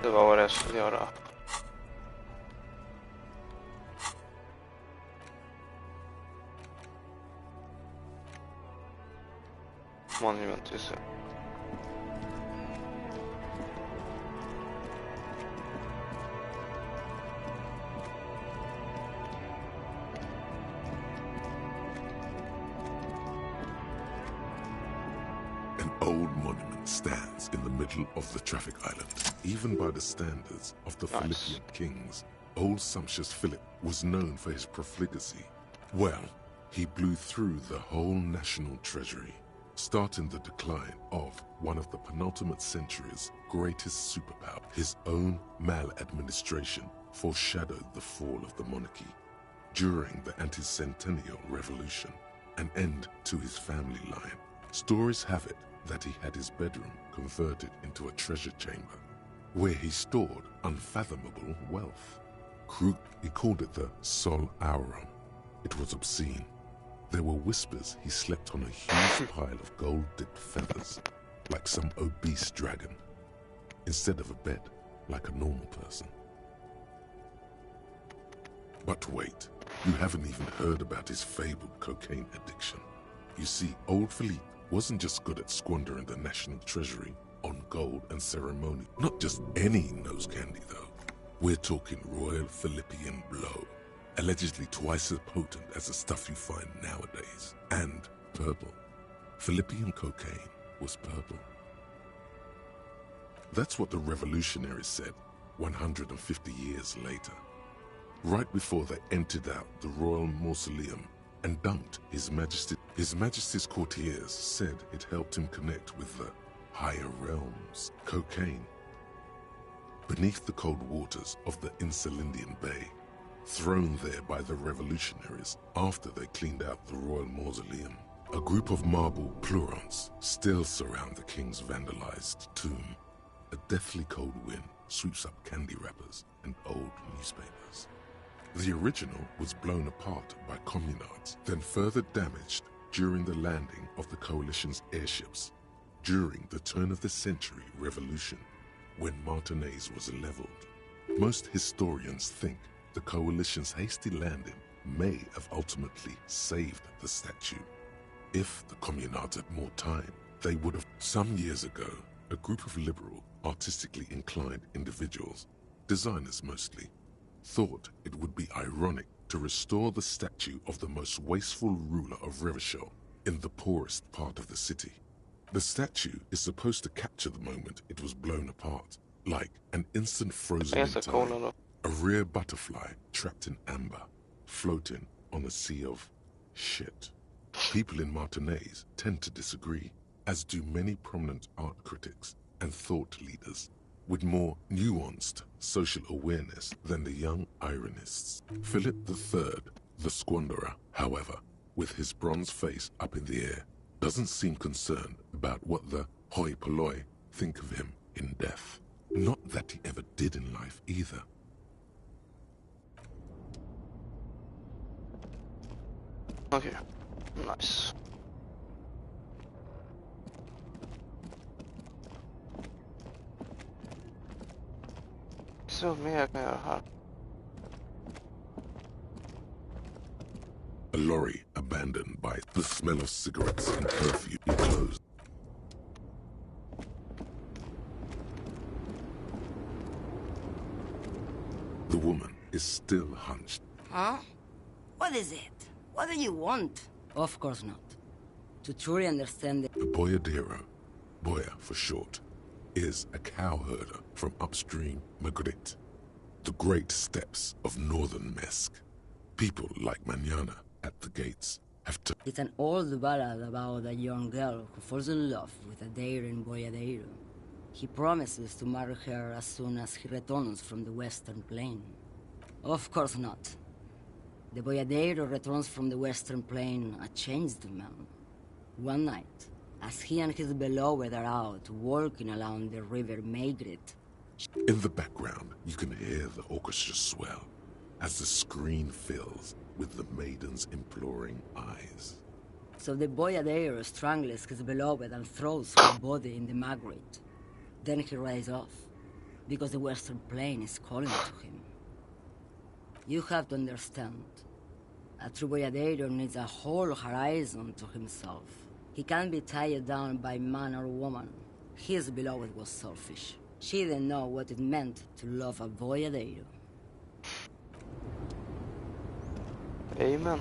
Det var vad det skulle göra. Monument, just det. An old monument stands in the middle of the traffic island. Even by the standards of the Philippian kings, old sumptuous Philip was known for his profligacy. Well, he blew through the whole national treasury, starting the decline of one of the penultimate century's greatest superpower. His own maladministration foreshadowed the fall of the monarchy. During the anti-centennial revolution, an end to his family line. Stories have it that he had his bedroom converted into a treasure chamber, where he stored unfathomable wealth. Krug, he called it the Sol Auron. It was obscene. There were whispers he slept on a huge pile of gold-dipped feathers, like some obese dragon, instead of a bed, like a normal person. But wait, you haven't even heard about his fabled cocaine addiction. You see, old Philippe wasn't just good at squandering the national treasury on gold and ceremony. Not just any nose candy, though. We're talking Royal Philippian Blow, allegedly twice as potent as the stuff you find nowadays. And purple. Philippian cocaine was purple. That's what the revolutionaries said 150 years later. Right before they emptied out the royal mausoleum and dumped His Majesty. His Majesty's courtiers said it helped him connect with the higher realms. Cocaine. Beneath the cold waters of the Insulindian Bay, thrown there by the revolutionaries after they cleaned out the royal mausoleum. A group of marble pleurons still surround the king's vandalized tomb. A deathly cold wind sweeps up candy wrappers and old newspapers. The original was blown apart by communards, then further damaged during the landing of the coalition's airships during the turn-of-the-century revolution, when Martinez was leveled. Most historians think the coalition's hasty landing may have ultimately saved the statue. If the communards had more time, they would have. Some years ago, a group of liberal, artistically inclined individuals, designers mostly, thought it would be ironic to restore the statue of the most wasteful ruler of Revachol in the poorest part of the city. The statue is supposed to capture the moment it was blown apart, like an instant frozen in time, a rare butterfly trapped in amber, floating on a sea of shit. People in Martinez tend to disagree, as do many prominent art critics and thought leaders with more nuanced social awareness than the young ironists. Philip III, the squanderer, however, with his bronze face up in the air, doesn't seem concerned about what the hoi polloi think of him in death. Not that he ever did in life either. Okay, nice. Så mer jag kan göra här. A lorry abandoned by the smell of cigarettes and perfume closed. The woman is still hunched. Huh? What is it? What do you want? Of course not. To truly understand the Boyadero, Boya for short, is a cowherder from upstream Magritte, the great steppes of northern Mesk. People like Mañana at the gates have to... It's an old ballad about a young girl who falls in love with a daring boyadero. He promises to marry her as soon as he returns from the western plain. Of course not. The boyadero returns from the western plain a changed man. One night, as he and his beloved are out walking along the river Maigret. In the background, you can hear the orchestra swell as the screen fills with the maiden's imploring eyes. So the boyadero strangles his beloved and throws her body in the Maigret. Then he rides off. because the Western Plain is calling to him. You have to understand. A true boyadero needs a whole horizon to himself. He can't be tied down by man or woman. His beloved was selfish. She didn't know what it meant to love a boyadero. Amen.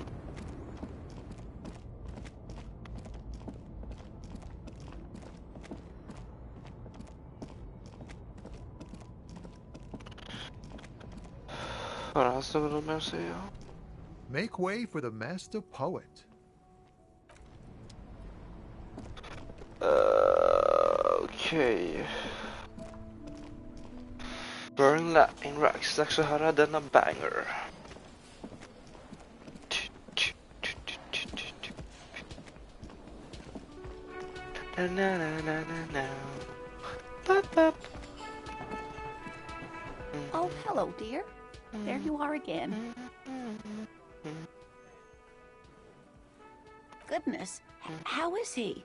Har han något mer att säga? Make way for the master poet. Okej. Burn Latin Racks. Dags att höra denna banger. Na na na na na na. Bop, bop. Oh, hello, dear. There you are again. Goodness, how is he?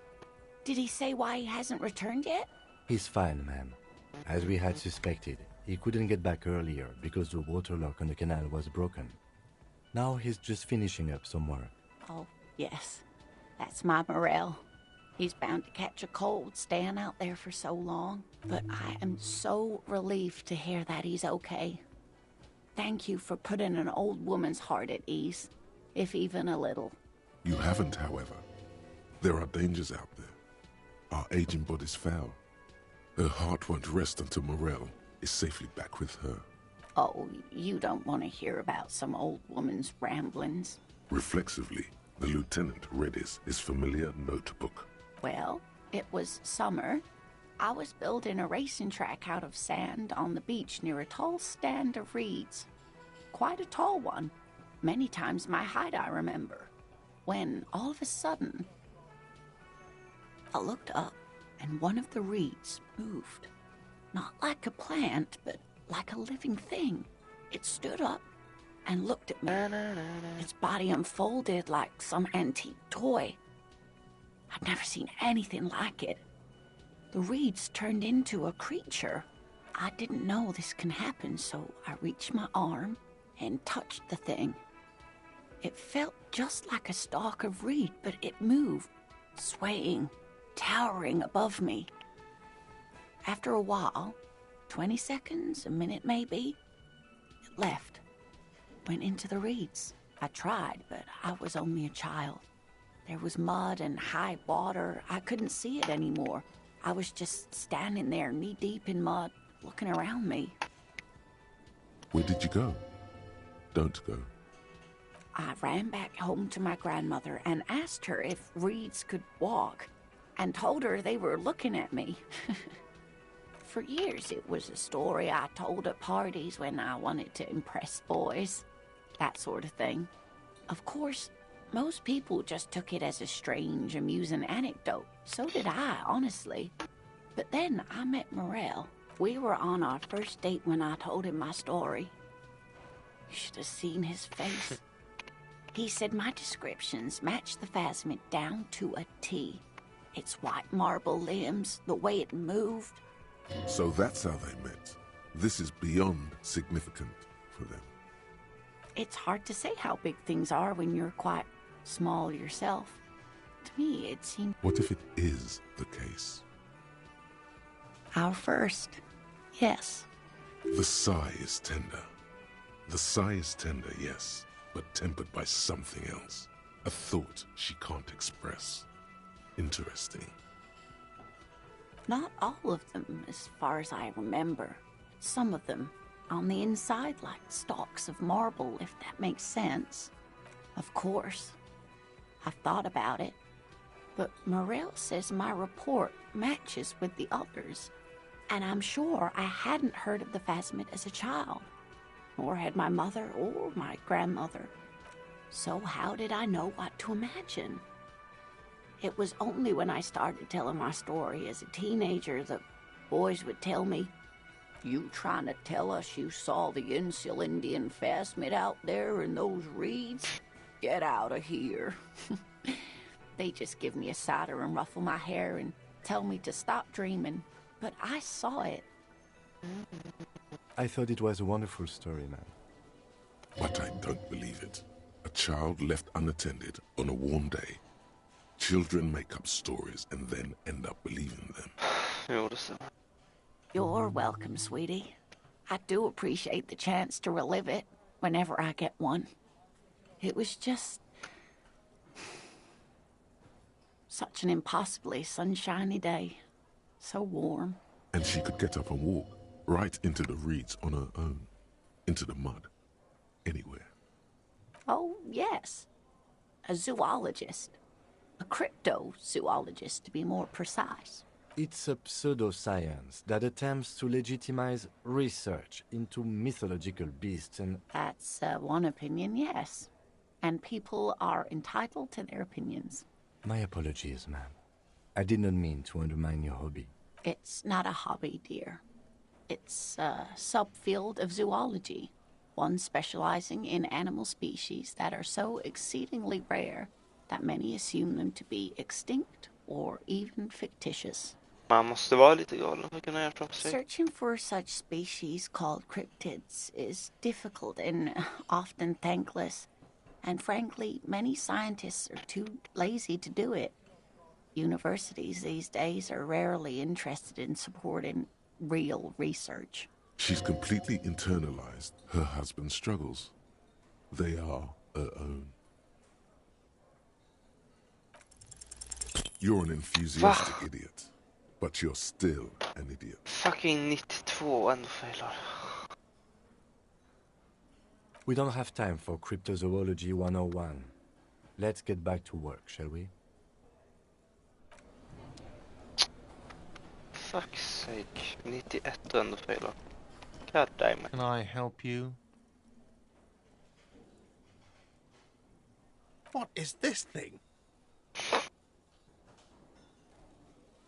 Did he say why he hasn't returned yet? He's fine, ma'am. As we had suspected, he couldn't get back earlier because the water lock on the canal was broken. Now he's just finishing up somewhere. Oh, yes. That's my Morel. He's bound to catch a cold staying out there for so long. But I am so relieved to hear that he's okay. Thank you for putting an old woman's heart at ease, if even a little. You haven't, however. There are dangers out there. Our aging body's foul. Her heart won't rest until Morel is safely back with her. Oh, you don't want to hear about some old woman's ramblings. Reflexively, the lieutenant read his familiar notebook. Well, it was summer. I was building a racing track out of sand on the beach near a tall stand of reeds. Quite a tall one. Many times my height, I remember. When, all of a sudden, I looked up and one of the reeds moved. Not like a plant, but like a living thing. It stood up and looked at me. Its body unfolded like some antique toy. I'd never seen anything like it. The reeds turned into a creature. I didn't know this can happen, so I reached my arm and touched the thing. It felt just like a stalk of reed, but it moved, swaying, towering above me. After a while, 20 seconds, a minute maybe, it left, went into the reeds. I tried, but I was only a child. There was mud and high water. I couldn't see it anymore. I was just standing there, knee-deep in mud, looking around me. Where did you go? Don't go. I ran back home to my grandmother and asked her if reeds could walk, and told her they were looking at me. For years, it was a story I told at parties when I wanted to impress boys. That sort of thing. Of course, most people just took it as a strange, amusing anecdote. So did I, honestly. But then I met Morel. We were on our first date when I told him my story. You should have seen his face. He said my descriptions matched the phasmid down to a T. Its white marble limbs, the way it moved. So that's how they met. This is beyond significant for them. It's hard to say how big things are when you're quite small yourself. To me, it seemed... What if it is the case? Our first, yes. The sigh is tender. The sigh is tender, yes, but tempered by something else. A thought she can't express. Interesting. Not all of them, as far as I remember. Some of them, on the inside, like stalks of marble, if that makes sense. Of course. I've thought about it. But Morel says my report matches with the others. And I'm sure I hadn't heard of the phasmid as a child. Nor had my mother or my grandmother. So how did I know what to imagine? It was only when I started telling my story as a teenager that boys would tell me, "You trying to tell us you saw the Insulindian phasmid out there in those reeds? Get out of here." They just give me a cider and ruffle my hair and tell me to stop dreaming. But I saw it. I thought it was a wonderful story, man. But I don't believe it. A child left unattended on a warm day. Children make up stories and then end up believing them. You're welcome, sweetie. I do appreciate the chance to relive it whenever I get one. It was just such an impossibly sunshiny day. So warm. And she could get up and walk right into the reeds on her own. Into the mud. Anywhere. Oh, yes. A zoologist. A cryptozoologist, to be more precise. It's a pseudoscience that attempts to legitimize research into mythological beasts and... That's one opinion, yes. And people are entitled to their opinions. My apologies, ma'am. I did not mean to undermine your hobby. It's not a hobby, dear. It's a subfield of zoology, one specializing in animal species that are so exceedingly rare that many assume them to be extinct or even fictitious. Man måste vara lite galen för att kunna göra fram sig. Searching for such species called cryptids is difficult and often thankless, and frankly, many scientists are too lazy to do it. Universities these days are rarely interested in supporting real research. She's completely internalized her husband's struggles. They are her own. You're an enthusiastic idiot, but you're still an idiot. Fucking 92 ändå failar. We don't have time for Cryptozoology 101. Let's get back to work, shall we? Fuck's sake. 91 ändå failar. God damn it. Can I help you? What is this thing?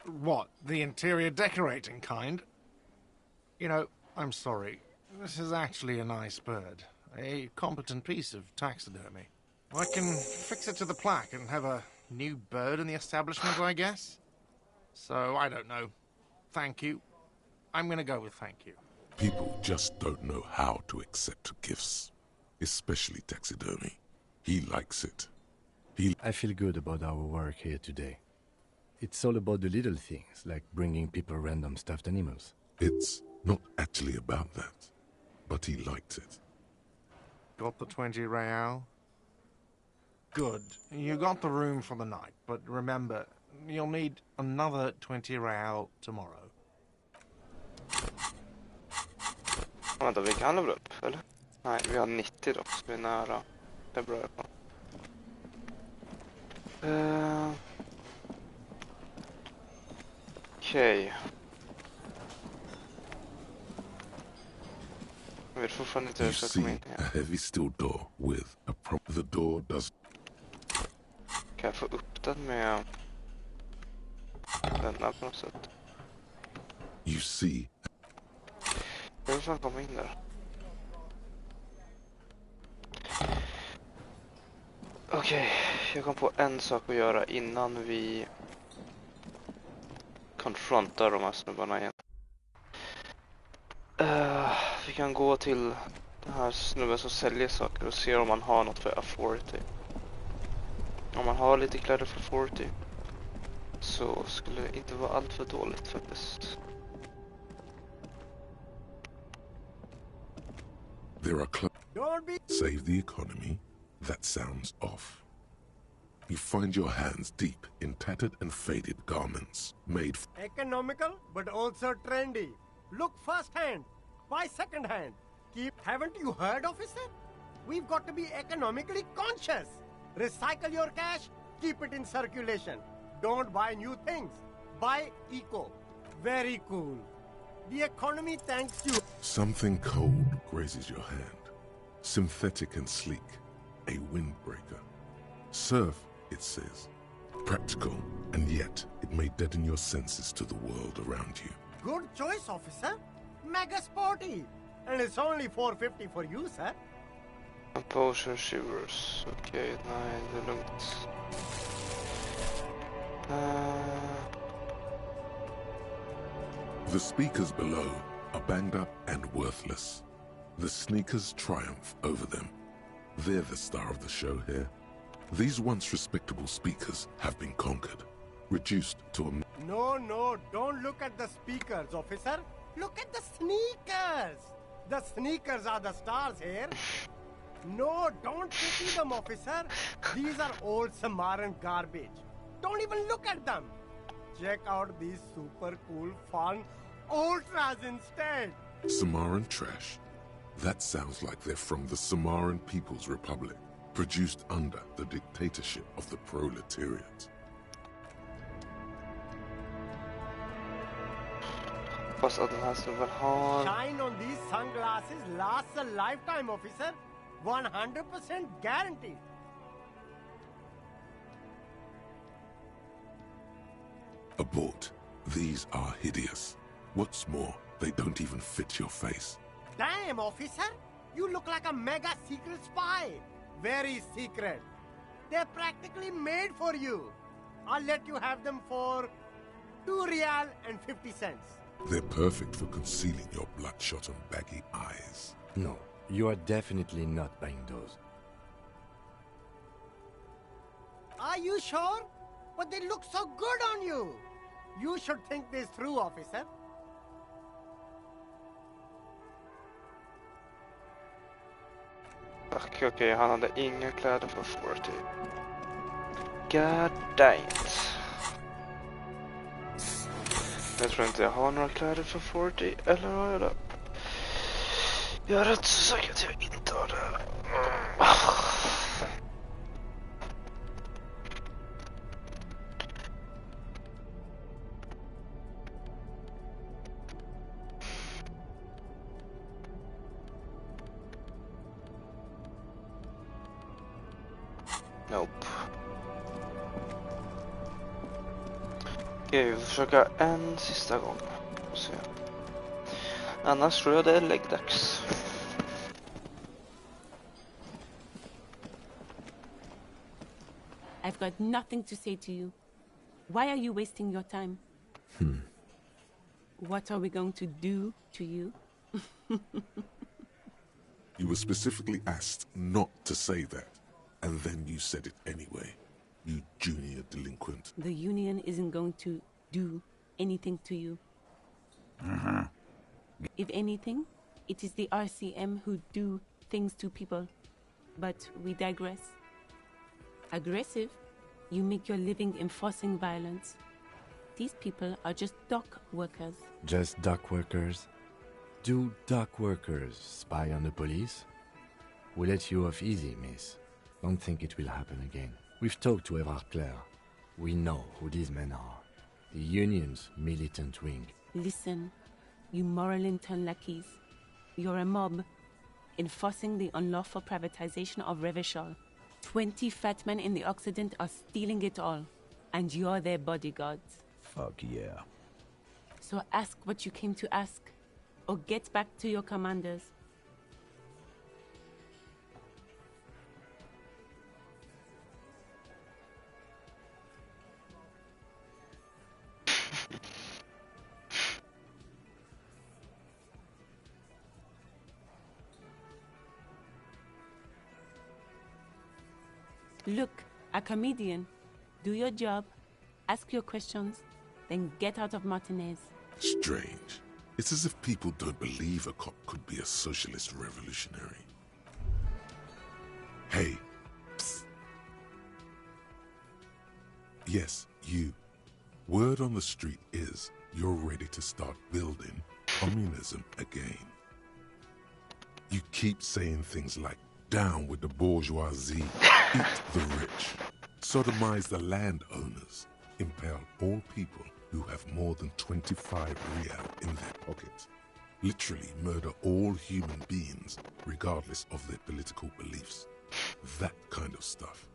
What, the interior decorating kind? You know, I'm sorry. This is actually a nice bird. A competent piece of taxidermy. I can fix it to the plaque and have a new bird in the establishment, I guess. So, I don't know. Thank you. I'm gonna go with thank you. People just don't know how to accept gifts, especially taxidermy. He likes it. I feel good about our work here today. It's all about the little things, like bringing people random stuffed animals. It's not actually about that, but he liked it. Got the 20 real? Good. You got the room for the night, but remember, you'll need another 20 real tomorrow. Vänta, vi kan levla upp, eller? Nej, vi har 90 dock, så vi är nära. Det är bra i alla fall. Okej. Jag vet fortfarande inte hur You jag ska komma see in a här. heavy steel door with a prop. The door does. Kan jag få upp den med denna på något sätt? You see. Jag vill fan komma in där. Okej, jag kom på en sak att göra innan vi konfrontar de här snubbarna igen. Vi kan gå till den här snubben som säljer saker och se om man har något för authority. Om man har lite kläder för authority så skulle det inte vara allt för dåligt faktiskt. There are save the economy. That sounds off. You find your hands deep in tattered and faded garments made economical but also trendy. Look first hand, buy second hand. Haven't you heard, officer? We've got to be economically conscious. Recycle your cash, keep it in circulation. Don't buy new things. Buy eco. Very cool. The economy thanks you. Something cold grazes your hand. Synthetic and sleek. A windbreaker. Surf, it says. Practical, and yet it may deaden your senses to the world around you. Good choice, officer. Mega sporty. And it's only $4.50 for you, sir. Potion shivers. Okej, nej, det är lugnt. The speakers below are banged up and worthless. The sneakers triumph over them. They're the star of the show here. These once respectable speakers have been conquered, reduced to a... No, don't look at the speakers, officer. Look at the sneakers. The sneakers are the stars here. No, don't pity them, officer. These are old Samaran garbage. Don't even look at them. Check out these super cool, fun ultras instead. Samaran trash. That sounds like they're from the Samaran People's Republic, produced under the dictatorship of the proletariat. Shine on these sunglasses lasts a lifetime, officer. 100% guaranteed. Abort. These are hideous. What's more, they don't even fit your face. Damn, officer. You look like a mega secret spy. Very secret. They're practically made for you. I'll let you have them for 2 real and 50 cents. They're perfect for concealing your bloodshot and baggy eyes. No, you are definitely not buying those. Are you sure? But they look so good on you. You should think this through, officer. Okej, han hade inga kläder för 40. God dang it. Jag tror inte jag har några kläder för 40, eller har jag det? Jag är rätt så säker att jag inte har det. Nope. Okej, vi får försöka en sista gång. Och se. Annars tror jag det är läggdags. I've got nothing to say to you. Why are you wasting your time? What are we going to do to you? You were specifically asked not to say that, and then you said it anyway. You junior delinquent. The Union isn't going to do anything to you. If anything, it is the RCM who do things to people. But we digress. Aggressive, you make your living enforcing violence. These people are just dock workers. Just dock workers? Do dock workers spy on the police? We let you off easy, miss. Don't think it will happen again. We've talked to Everard Clare. We know who these men are. The Union's militant wing. Listen, you moral intern lackeys. You're a mob, enforcing the unlawful privatization of Revachol. 20 fat men in the Occident are stealing it all, and you're their bodyguards. Fuck yeah. So ask what you came to ask, or get back to your commanders. Look, a comedian. Do your job, ask your questions, then get out of Martinez. Strange. It's as if people don't believe a cop could be a socialist revolutionary. Hey. Psst. Yes, you. Word on the street is you're ready to start building communism again. You keep saying things like, down with the bourgeoisie, eat the rich, sodomize the landowners, impale all people who have more than 25 real in their pockets, literally murder all human beings regardless of their political beliefs. That kind of stuff.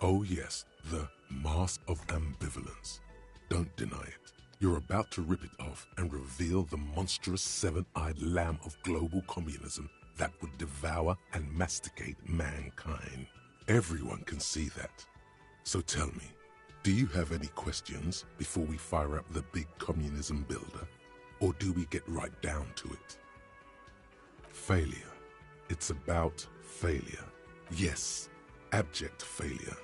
Oh yes, the mask of ambivalence. Don't deny it. You're about to rip it off and reveal the monstrous seven-eyed lamb of global communism that would devour and masticate mankind. Everyone can see that. So tell me, Do you have any questions before we fire up the big communism builder? Or do we get right down to it? Failure. It's about failure. Yes, abject failure.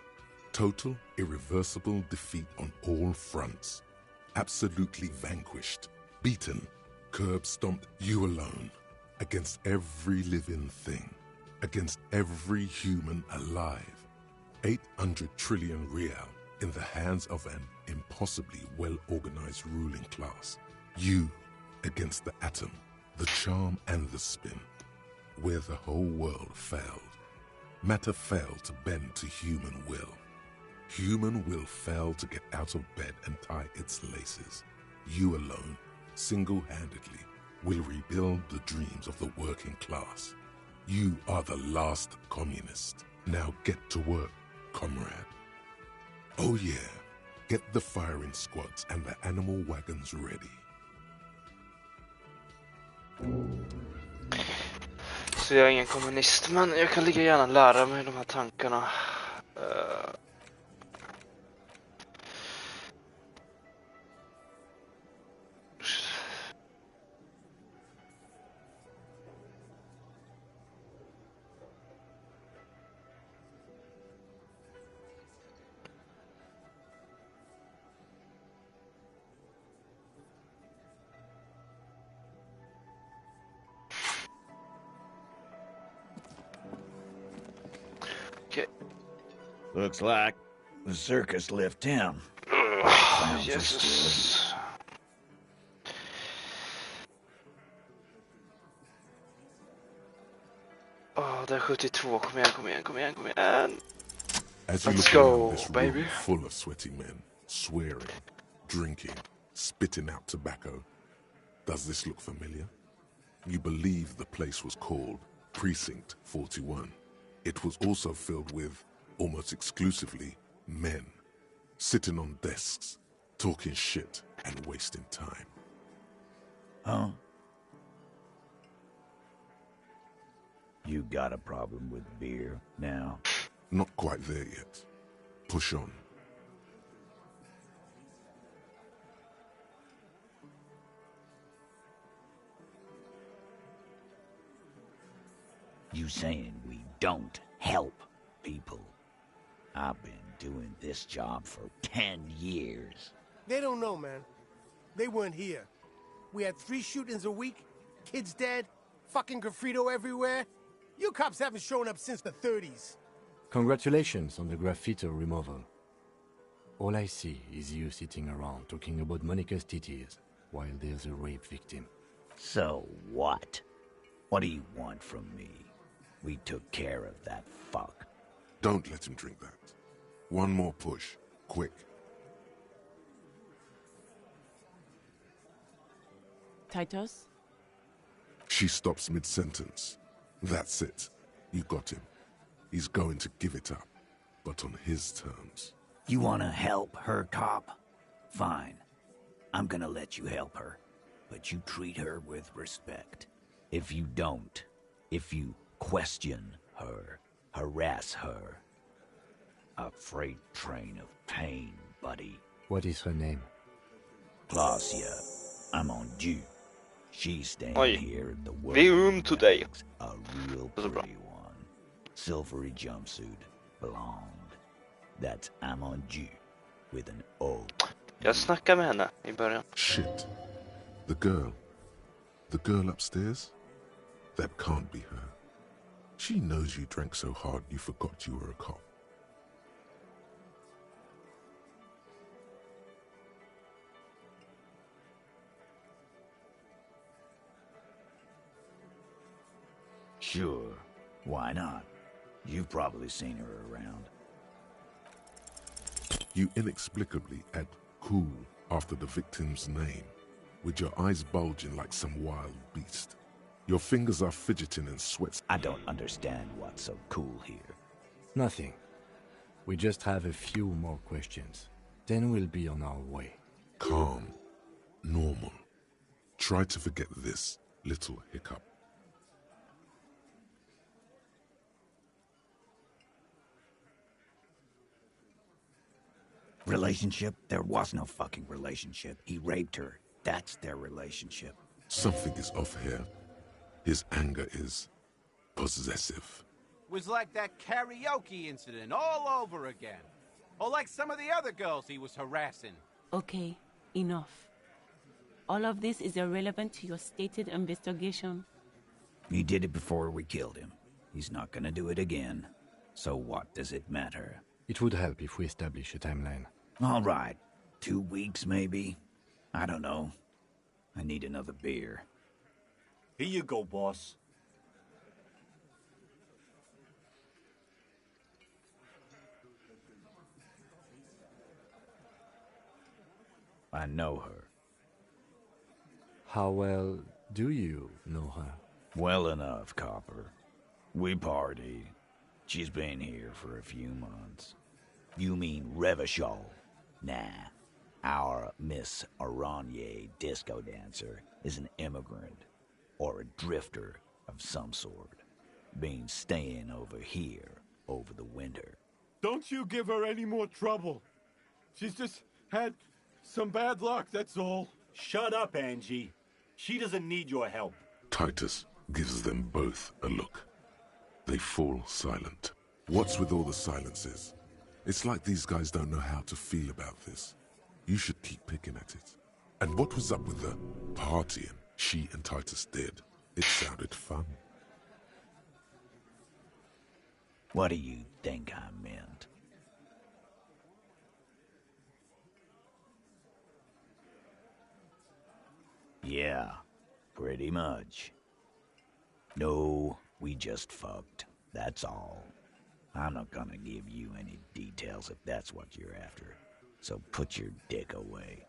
Total, irreversible defeat on all fronts. Absolutely vanquished, beaten, curb-stomped, you alone. Against every living thing. Against every human alive. 800 trillion real in the hands of an impossibly well-organized ruling class. You against the atom, the charm and the spin. Where the whole world failed. Matter failed to bend to human will. Human will failed to get out of bed and tie its laces. You alone, single-handedly, will rebuild the dreams of the working class. You are the last communist. Now get to work, comrade. Oh yeah, get the firing squads and the animal wagons ready. Så jag är ingen kommunist, men jag kan lika gärna lära mig de här tankarna. Looks like the circus left him. Jesus. Det är 72. Kom igen. As you Let's look go, around this baby. room full of sweaty men, swearing, drinking, spitting out tobacco, does this look familiar? You believe the place was called Precinct 41. It was also filled with, almost exclusively, men, sitting on desks, talking shit and wasting time. Huh? You got a problem with beer now? Not quite there yet. Push on. You saying we don't help people? I've been doing this job for 10 years. They don't know, man. They weren't here. We had 3 shootings a week, kids dead, fucking graffito everywhere. You cops haven't shown up since the 30s. Congratulations on the graffiti removal. All I see is you sitting around talking about Monica's titties while there's a rape victim. So what? What do you want from me? We took care of that fuck. Don't let him drink that. One more push. Quick. Titus? She stops mid-sentence. That's it. You got him. He's going to give it up, but on his terms. You wanna help her, cop? Fine. I'm gonna let you help her. But you treat her with respect. If you don't, if you question her, harass her, a freight train of pain, buddy. What is her name? Clausia. I'm on due. She's staying Oj. here at the work. The room today. A real pretty one. Silvery jumpsuit. Blonde. That's Amon Ju with an O. Jag snackade med henne I början. Shit. The girl. The girl upstairs? That can't be her. She knows you drank so hard you forgot you were a cop. Sure. Why not? You've probably seen her around. You inexplicably add cool after the victim's name, with your eyes bulging like some wild beast. Your fingers are fidgeting and sweats. I don't understand what's so cool here. Nothing. We just have a few more questions. Then we'll be on our way. Calm. Normal. Try to forget this little hiccup. Relationship? There was no fucking relationship. He raped her. That's their relationship. Something is off here. His anger is possessive. Was like that karaoke incident all over again. Or like some of the other girls he was harassing. Okay, enough. All of this is irrelevant to your stated investigation. He did it before we killed him. He's not gonna do it again. So what does it matter? It would help if we establish a timeline. All right. 2 weeks, maybe? I don't know. I need another beer. Here you go, boss. I know her. How well do you know her? Well enough, Copper. We partied. She's been here for a few months. You mean Revachol? Nah. Our Miss Aranye disco dancer is an immigrant, or a drifter of some sort. Been staying over here over the winter. Don't you give her any more trouble. She's just had some bad luck, that's all. Shut up, Angie. She doesn't need your help. Titus gives them both a look. They fall silent. What's with all the silences? It's like these guys don't know how to feel about this. You should keep picking at it. And what was up with the partying she and Titus did? It sounded fun. What do you think I meant? Yeah, pretty much. No, we just fucked. That's all. I'm not gonna give you any details if that's what you're after. So put your dick away.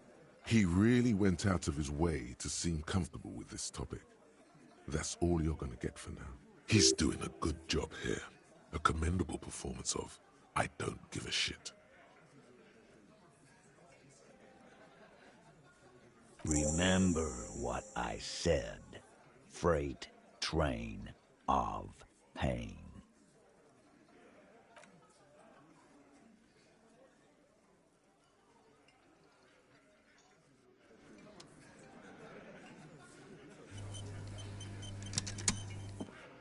He really went out of his way to seem comfortable with this topic. That's all you're gonna get for now. He's doing a good job here. A commendable performance of I don't give a shit. Remember what I said. Freight train of pain.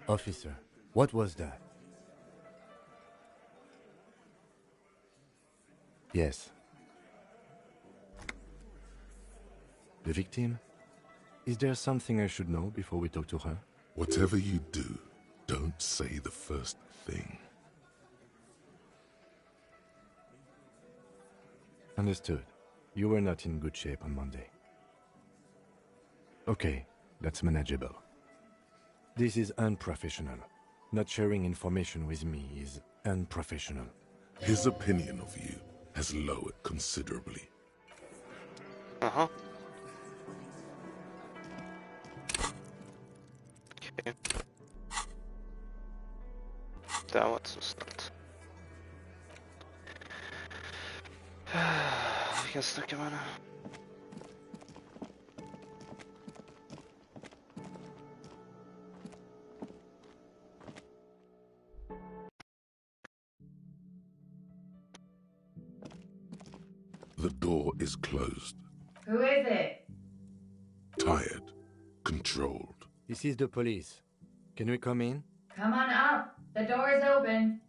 Officer, what was that? Yes. The victim? Is there something I should know before we talk to her? Whatever you do, don't say the first thing. Understood. You were not in good shape on Monday. Okay, that's manageable. This is unprofessional. Not sharing information with me is unprofessional. His opinion of you has lowered considerably. Uh-huh. Okay. That was snällt. Vi kan snacka med henne. The door is closed. Who is it? Tired. Controlled. This is the police. Can we come in? Come on up. The door is open.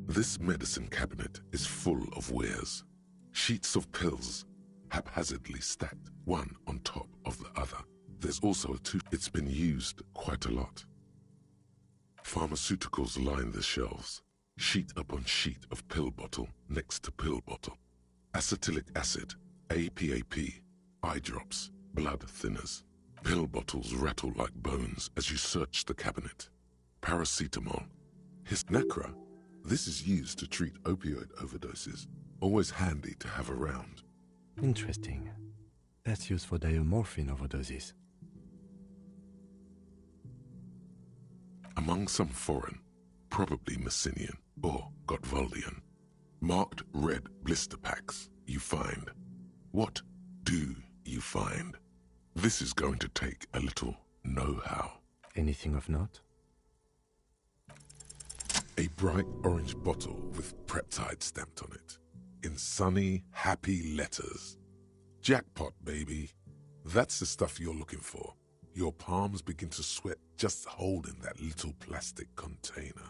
This medicine cabinet is full of wares. Sheets of pills, haphazardly stacked, one on top of the other. There's also a tooth. It's been used quite a lot. Pharmaceuticals line the shelves, sheet upon sheet of pill bottle next to pill bottle. Acetylic acid, APAP, eye drops, blood thinners. Pill bottles rattle like bones as you search the cabinet. Paracetamol. His Nacra. This is used to treat opioid overdoses. Always handy to have around. Interesting. That's used for diamorphine overdoses. Among some foreign, probably Messinian or Gotvaldian, marked red blister packs you find. What do you find? This is going to take a little know-how. Anything of note? A bright orange bottle with Preptide stamped on it, in sunny, happy letters. Jackpot, baby. That's the stuff you're looking for. Your palms begin to sweat just holding that little plastic container.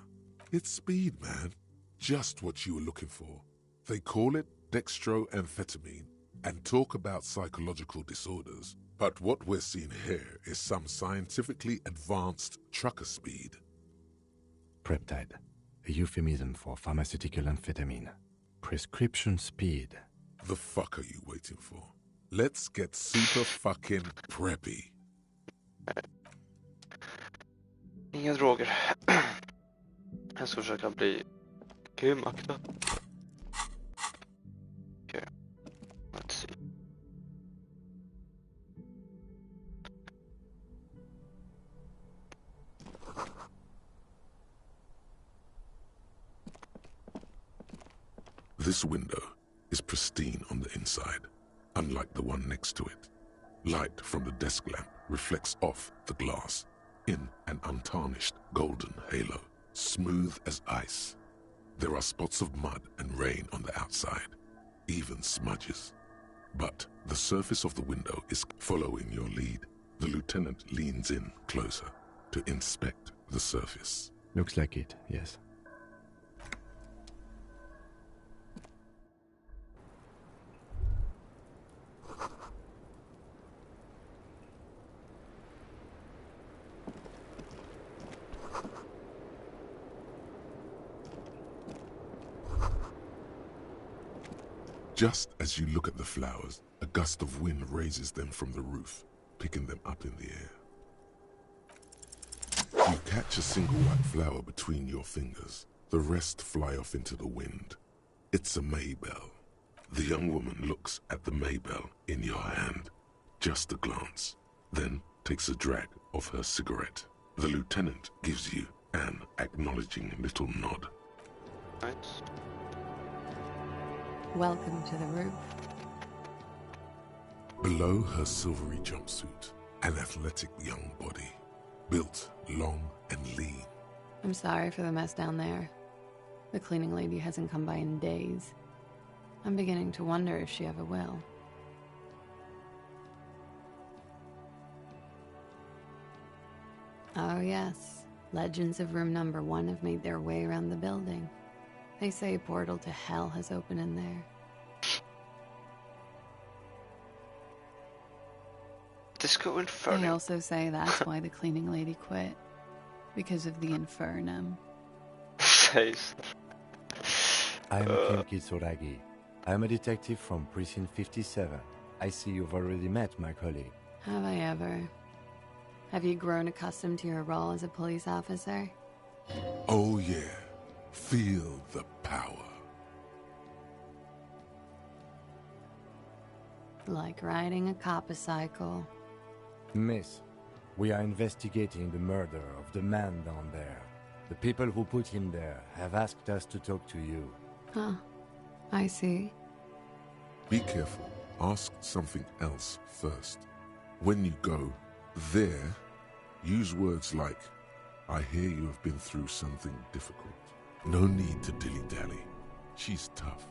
It's speed, man. Just what you were looking for. They call it dextroamphetamine and talk about psychological disorders. But what we're seeing here is some scientifically advanced trucker speed. Preptide, a euphemism for pharmaceutical amphetamine. Prescription speed. The fuck are you waiting for? Let's get super fucking preppy. Inga droger. Jag ska försöka bli grymmakta. Okay. Let's see. This window is pristine on the inside, unlike the one next to it. Light from the desk lamp reflects off the glass in an untarnished golden halo, smooth as ice. There are spots of mud and rain on the outside, even smudges. But the surface of the window is following your lead. The lieutenant leans in closer to inspect the surface. Looks like it, yes. Just as you look at the flowers, a gust of wind raises them from the roof, picking them up in the air. You catch a single white flower between your fingers. The rest fly off into the wind. It's a maybell. The young woman looks at the maybell in your hand. Just a glance, then takes a drag of her cigarette. The lieutenant gives you an acknowledging little nod. Nice. Welcome to the roof. Below her silvery jumpsuit, an athletic young body, built long and lean. I'm sorry for the mess down there. The cleaning lady hasn't come by in days. I'm beginning to wonder if she ever will. Oh yes, legends of room number 1 have made their way around the building. They say a portal to hell has opened in there. Disco Inferno. They also say that's why the cleaning lady quit. Because of the infernum. Says. I'm Kim Kitsuragi. I'm a detective from Precinct 57. I see you've already met my colleague. Have I ever? Have you grown accustomed to your role as a police officer? Oh yeah. Feel the power. Like riding a coppercycle. Miss, we are investigating the murder of the man down there. The people who put him there have asked us to talk to you. Huh. I see. Be careful. Ask something else first. When you go there, use words like, I hear you have been through something difficult. No need to dilly-dally. She's tough.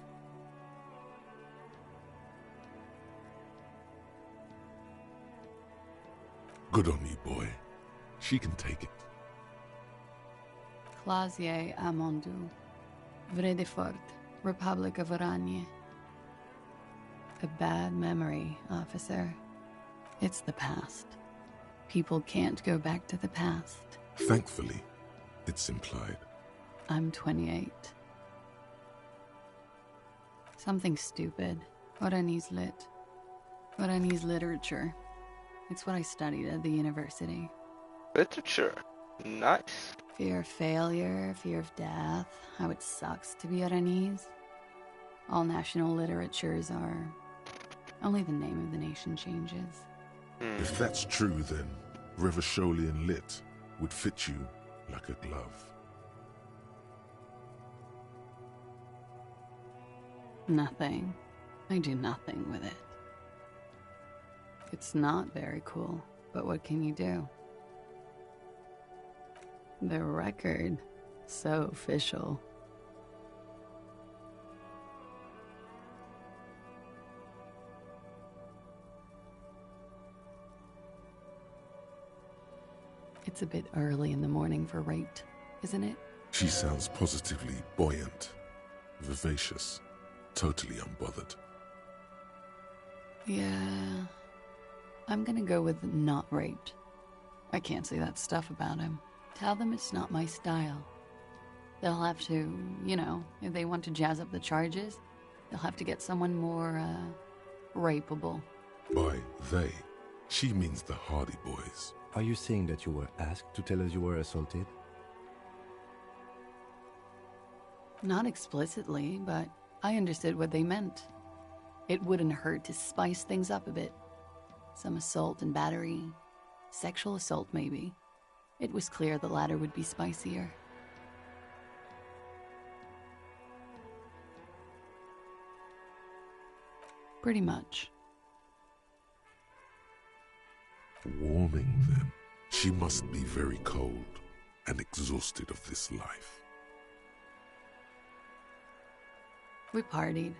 Good on you, boy. She can take it. Clasier Amondu. Vredefort, Republic of Oranje. A bad memory, officer. It's the past. People can't go back to the past. Thankfully, it's implied. I'm 28. Something stupid. Oranese lit. Oranese literature. It's what I studied at the university. Literature. Nice. Fear of failure, fear of death, how it sucks to be Oranese. All national literatures are Only the name of the nation changes. If that's true, then Revacholian lit would fit you like a glove. Nothing. I do nothing with it. It's not very cool, but what can you do? The record. So official. It's a bit early in the morning for Rate, isn't it? She sounds positively buoyant, vivacious, totally unbothered. Yeah. I'm gonna go with not raped. I can't say that stuff about him. Tell them it's not my style. They'll have to, you know, if they want to jazz up the charges, they'll have to get someone more, rapeable. By they, she means the Hardy Boys. Are you saying that you were asked to tell us you were assaulted? Not explicitly, but I understood what they meant. It wouldn't hurt to spice things up a bit. Some assault and battery. Sexual assault, maybe. It was clear the latter would be spicier. Pretty much. Warming them. She must be very cold and exhausted of this life. We partied.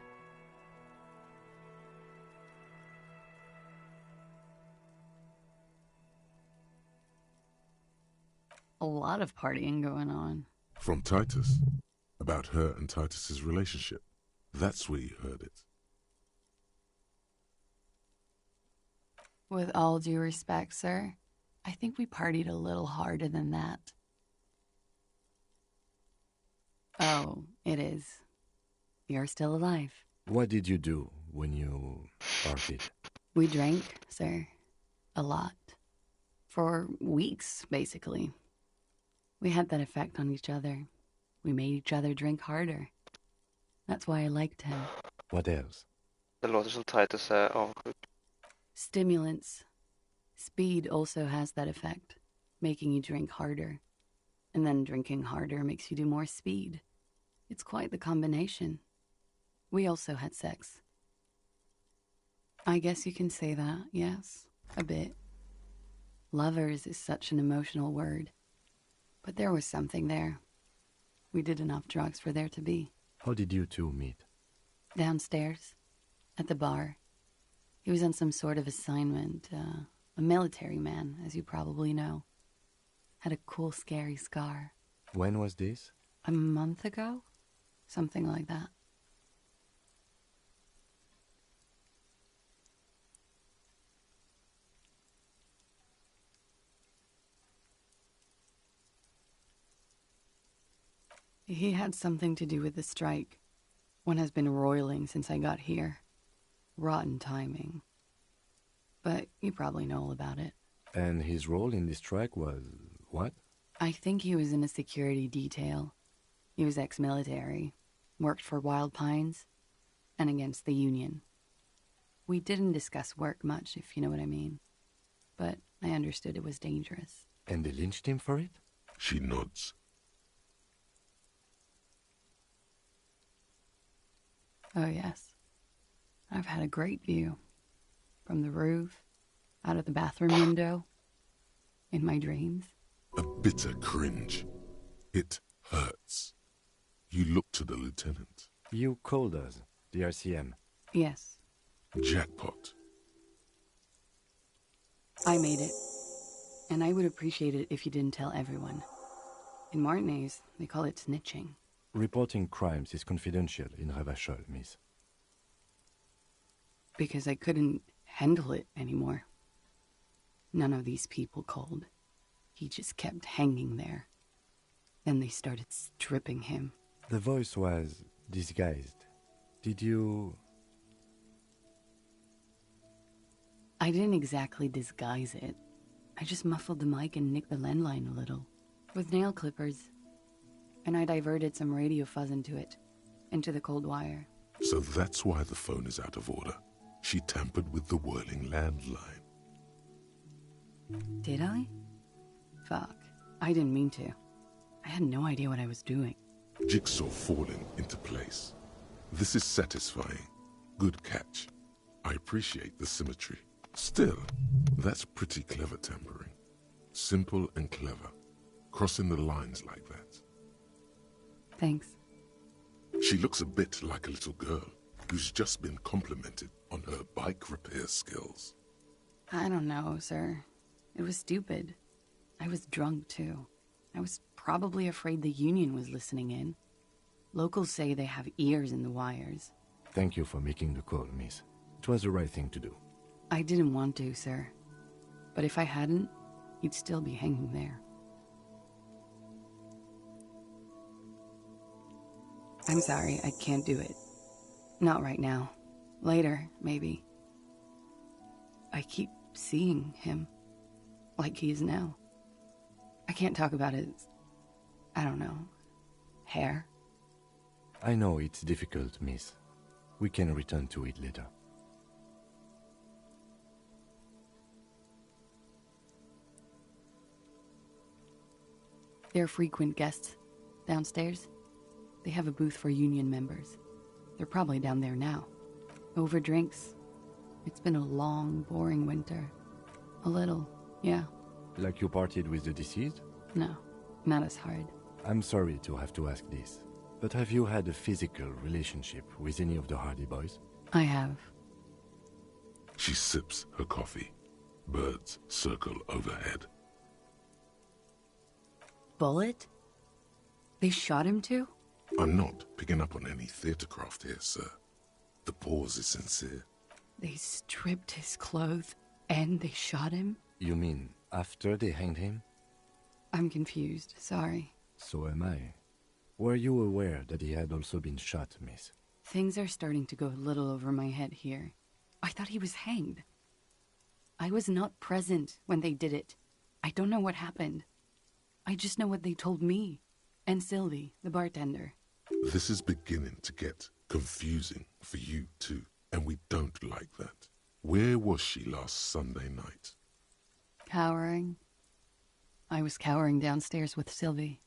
A lot of partying going on. From Titus. About her and Titus's relationship. That's where you heard it. With all due respect, sir, I think we partied a little harder than that. Oh, it is. You're still alive. What did you do when you partied? We drank, sir. A lot. For weeks, basically. We had that effect on each other. We made each other drink harder. That's why I liked him. What else? Det låter som Titus är avundsjuk. Stimulants. Speed also has that effect, making you drink harder. And then drinking harder makes you do more speed. It's quite the combination. We also had sex. I guess you can say that, yes, a bit. Lovers is such an emotional word. But there was something there. We did enough drugs for there to be. How did you two meet? Downstairs, at the bar. He was on some sort of assignment, a military man, as you probably know. Had a cool, scary scar. When was this? A month ago? Something like that. He had something to do with the strike. One has been roiling since I got here. Rotten timing. But you probably know all about it. And his role in this strike was what? I think he was in a security detail. He was ex-military, worked for Wild Pines, and against the Union. We didn't discuss work much, if you know what I mean. But I understood it was dangerous. And they lynched him for it? She nods. Oh, yes. I've had a great view. From the roof, out of the bathroom window, in my dreams. A bitter cringe. It hurts. You look to the lieutenant. You called us, the RCM. Yes. Jackpot. I made it. And I would appreciate it if you didn't tell everyone. In Martinez, they call it snitching. Reporting crimes is confidential in Revachol, miss. Because I couldn't handle it anymore. None of these people called. He just kept hanging there. Then they started stripping him. The voice was disguised. Did you... I didn't exactly disguise it. I just muffled the mic and nicked the landline a little. With nail clippers. And I diverted some radio fuzz into it. Into the cold wire. So that's why the phone is out of order. she tampered with the whirling landline. Did I? Fuck. I didn't mean to. I had no idea what I was doing. Jigsaw falling into place. This is satisfying. Good catch. I appreciate the symmetry. Still, that's pretty clever tampering. Simple and clever. Crossing the lines like that. Thanks. She looks a bit like a little girl who's just been complimented on her bike repair skills. I don't know, sir. It was stupid. I was drunk, too. I was probably afraid the union was listening in. Locals say they have ears in the wires. Thank you for making the call, miss. It was the right thing to do. I didn't want to, sir. But if I hadn't, he'd still be hanging there. I'm sorry, I can't do it. Not right now. Later, maybe. I keep seeing him. Like he is now. I can't talk about his... I don't know... hair. I know it's difficult, miss. We can return to it later. They're frequent guests downstairs. They have a booth for union members. They're probably down there now. Over drinks. It's been a long, boring winter. A little, yeah. Like you partied with the deceased? No, not as hard. I'm sorry to have to ask this, but have you had a physical relationship with any of the Hardy Boys? I have. She sips her coffee. Birds circle overhead. Bullet? They shot him too? I'm not picking up on any theatercraft here, sir. The pause is sincere. They stripped his clothes and they shot him? You mean after they hanged him? I'm confused, sorry. So am I. Were you aware that he had also been shot, miss? Things are starting to go a little over my head here. I thought he was hanged. I was not present when they did it. I don't know what happened. I just know what they told me. And Sylvie, the bartender. This is beginning to get confusing for you too, and we don't like that. Where was she last Sunday night? Cowering. I was cowering downstairs with Sylvie.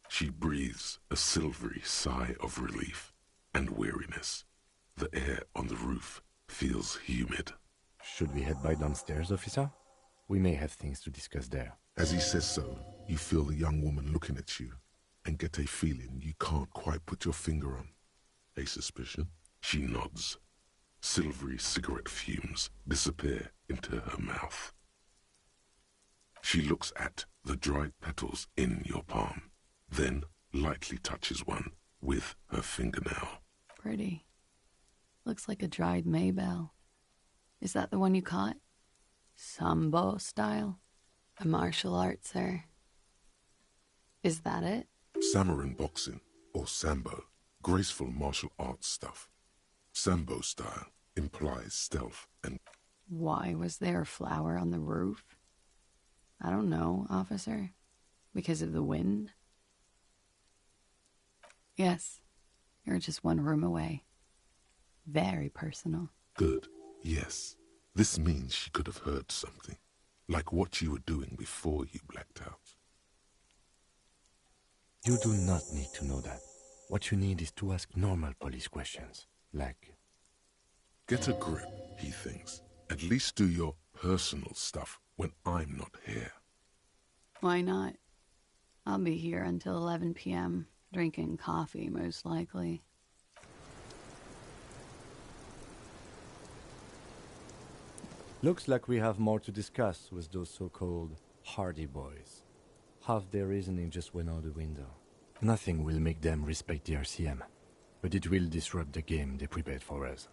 She breathes a silvery sigh of relief and weariness. The air on the roof feels humid. Should we head by downstairs, officer? We may have things to discuss there. As he says so, you feel the young woman looking at you and get a feeling you can't quite put your finger on. A suspicion? She nods. Silvery cigarette fumes disappear into her mouth. She looks at the dried petals in your palm, then lightly touches one with her fingernail. Pretty. Looks like a dried maybell. Is that the one you caught? Sambo style? A martial art, sir. Is that it? Samurai boxing, or sambo, graceful martial arts stuff. Sambo style implies stealth and... Why was there a flower on the roof? I don't know, officer. Because of the wind? Yes, you're just one room away. Very personal. Good, yes. This means she could have heard something, like what you were doing before you blacked out. You do not need to know that. What you need is to ask normal police questions, like... Get a grip, he thinks. At least do your personal stuff when I'm not here. Why not? I'll be here until 11 p.m., drinking coffee, most likely. Looks like we have more to discuss with those so-called Hardy Boys. Half their reasoning just went out the window. Nothing will make them respect the RCM, but it will disrupt the game they prepared for us.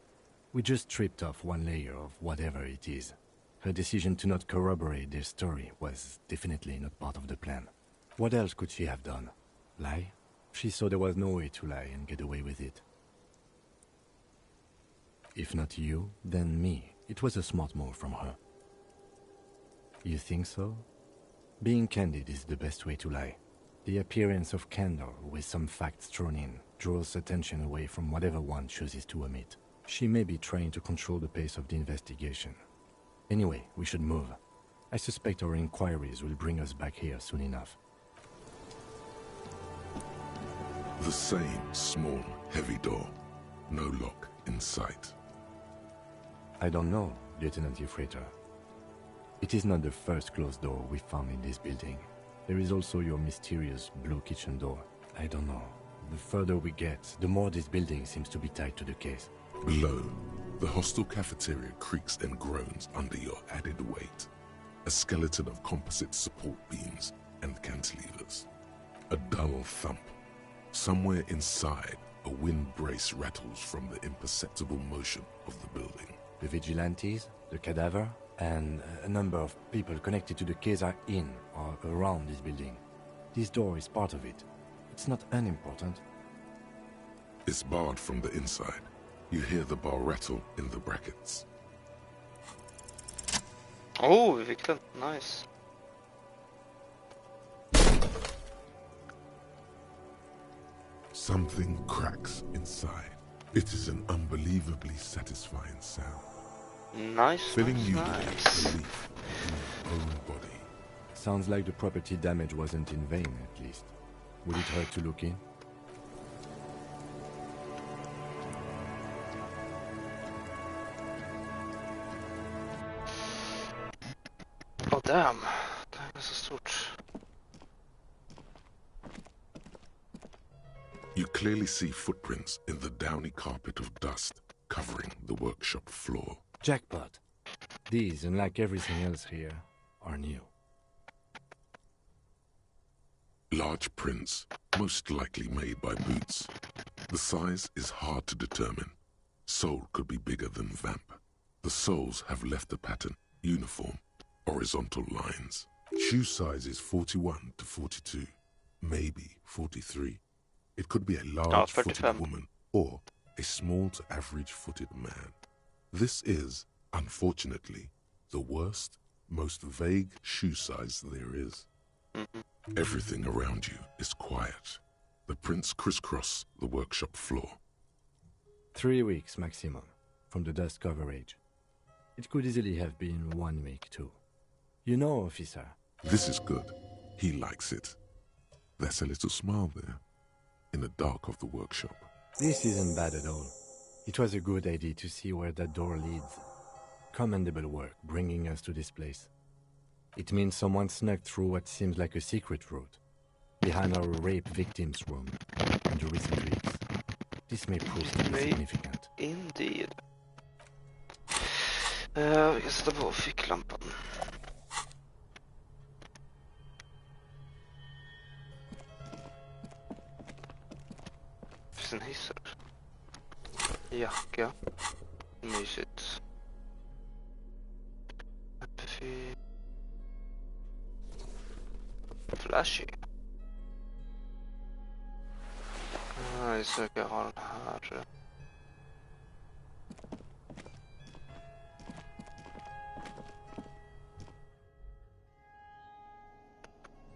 We just stripped off one layer of whatever it is. Her decision to not corroborate their story was definitely not part of the plan. What else could she have done? Lie? She saw there was no way to lie and get away with it. If not you, then me. It was a smart move from her. You think so? Being candid is the best way to lie. The appearance of candor with some facts thrown in draws attention away from whatever one chooses to omit. She may be trying to control the pace of the investigation. Anyway, we should move. I suspect our inquiries will bring us back here soon enough. The same small, heavy door. No lock in sight. I don't know, Lieutenant Euphrator. It is not the first closed door we found in this building. There is also your mysterious blue kitchen door. I don't know. The further we get, the more this building seems to be tied to the case. Below, the hostel cafeteria creaks and groans under your added weight. A skeleton of composite support beams and cantilevers. A dull thump. Somewhere inside, a wind brace rattles from the imperceptible motion of the building. The vigilantes, the cadaver, and a number of people connected to the case are in or around this building. This door is part of it. It's not unimportant. It's barred from the inside. You hear the bar rattle in the brackets. Oh, vi fick den. Nice. Something cracks inside. It is an unbelievably satisfying sound. Nice, filling nice, you nice. with belief in your own body. Sounds like the property damage wasn't in vain, at least. Would it hurt to look in? Oh damn. Det här är så stort. You clearly see footprints in the downy carpet of dust covering the workshop floor. Jackpot. These, unlike everything else here, are new. Large prints, most likely made by boots. The size is hard to determine. Sole could be bigger than vamp. The soles have left a pattern, uniform, horizontal lines. Shoe size is 41 to 42, maybe 43. It could be a large-footed woman or a small to average-footed man. This is, unfortunately, the worst, most vague shoe size there is. Everything around you is quiet. The prints crisscross the workshop floor. 3 weeks maximum, from the dust coverage. It could easily have been 1 week too. You know, officer. This is good. He likes it. There's a little smile there, in the dark of the workshop. This isn't bad at all. It was a good idea to see where that door leads. Commendable work bringing us to this place. It means someone snuck through what seems like a secret route, behind our rape victim's room in the recent weeks. This may prove to be significant. Indeed. Vi kan sätta på ficklampan. Finns en hiss här. Jacka. Mysigt. Flashy. Jag söker ha den här.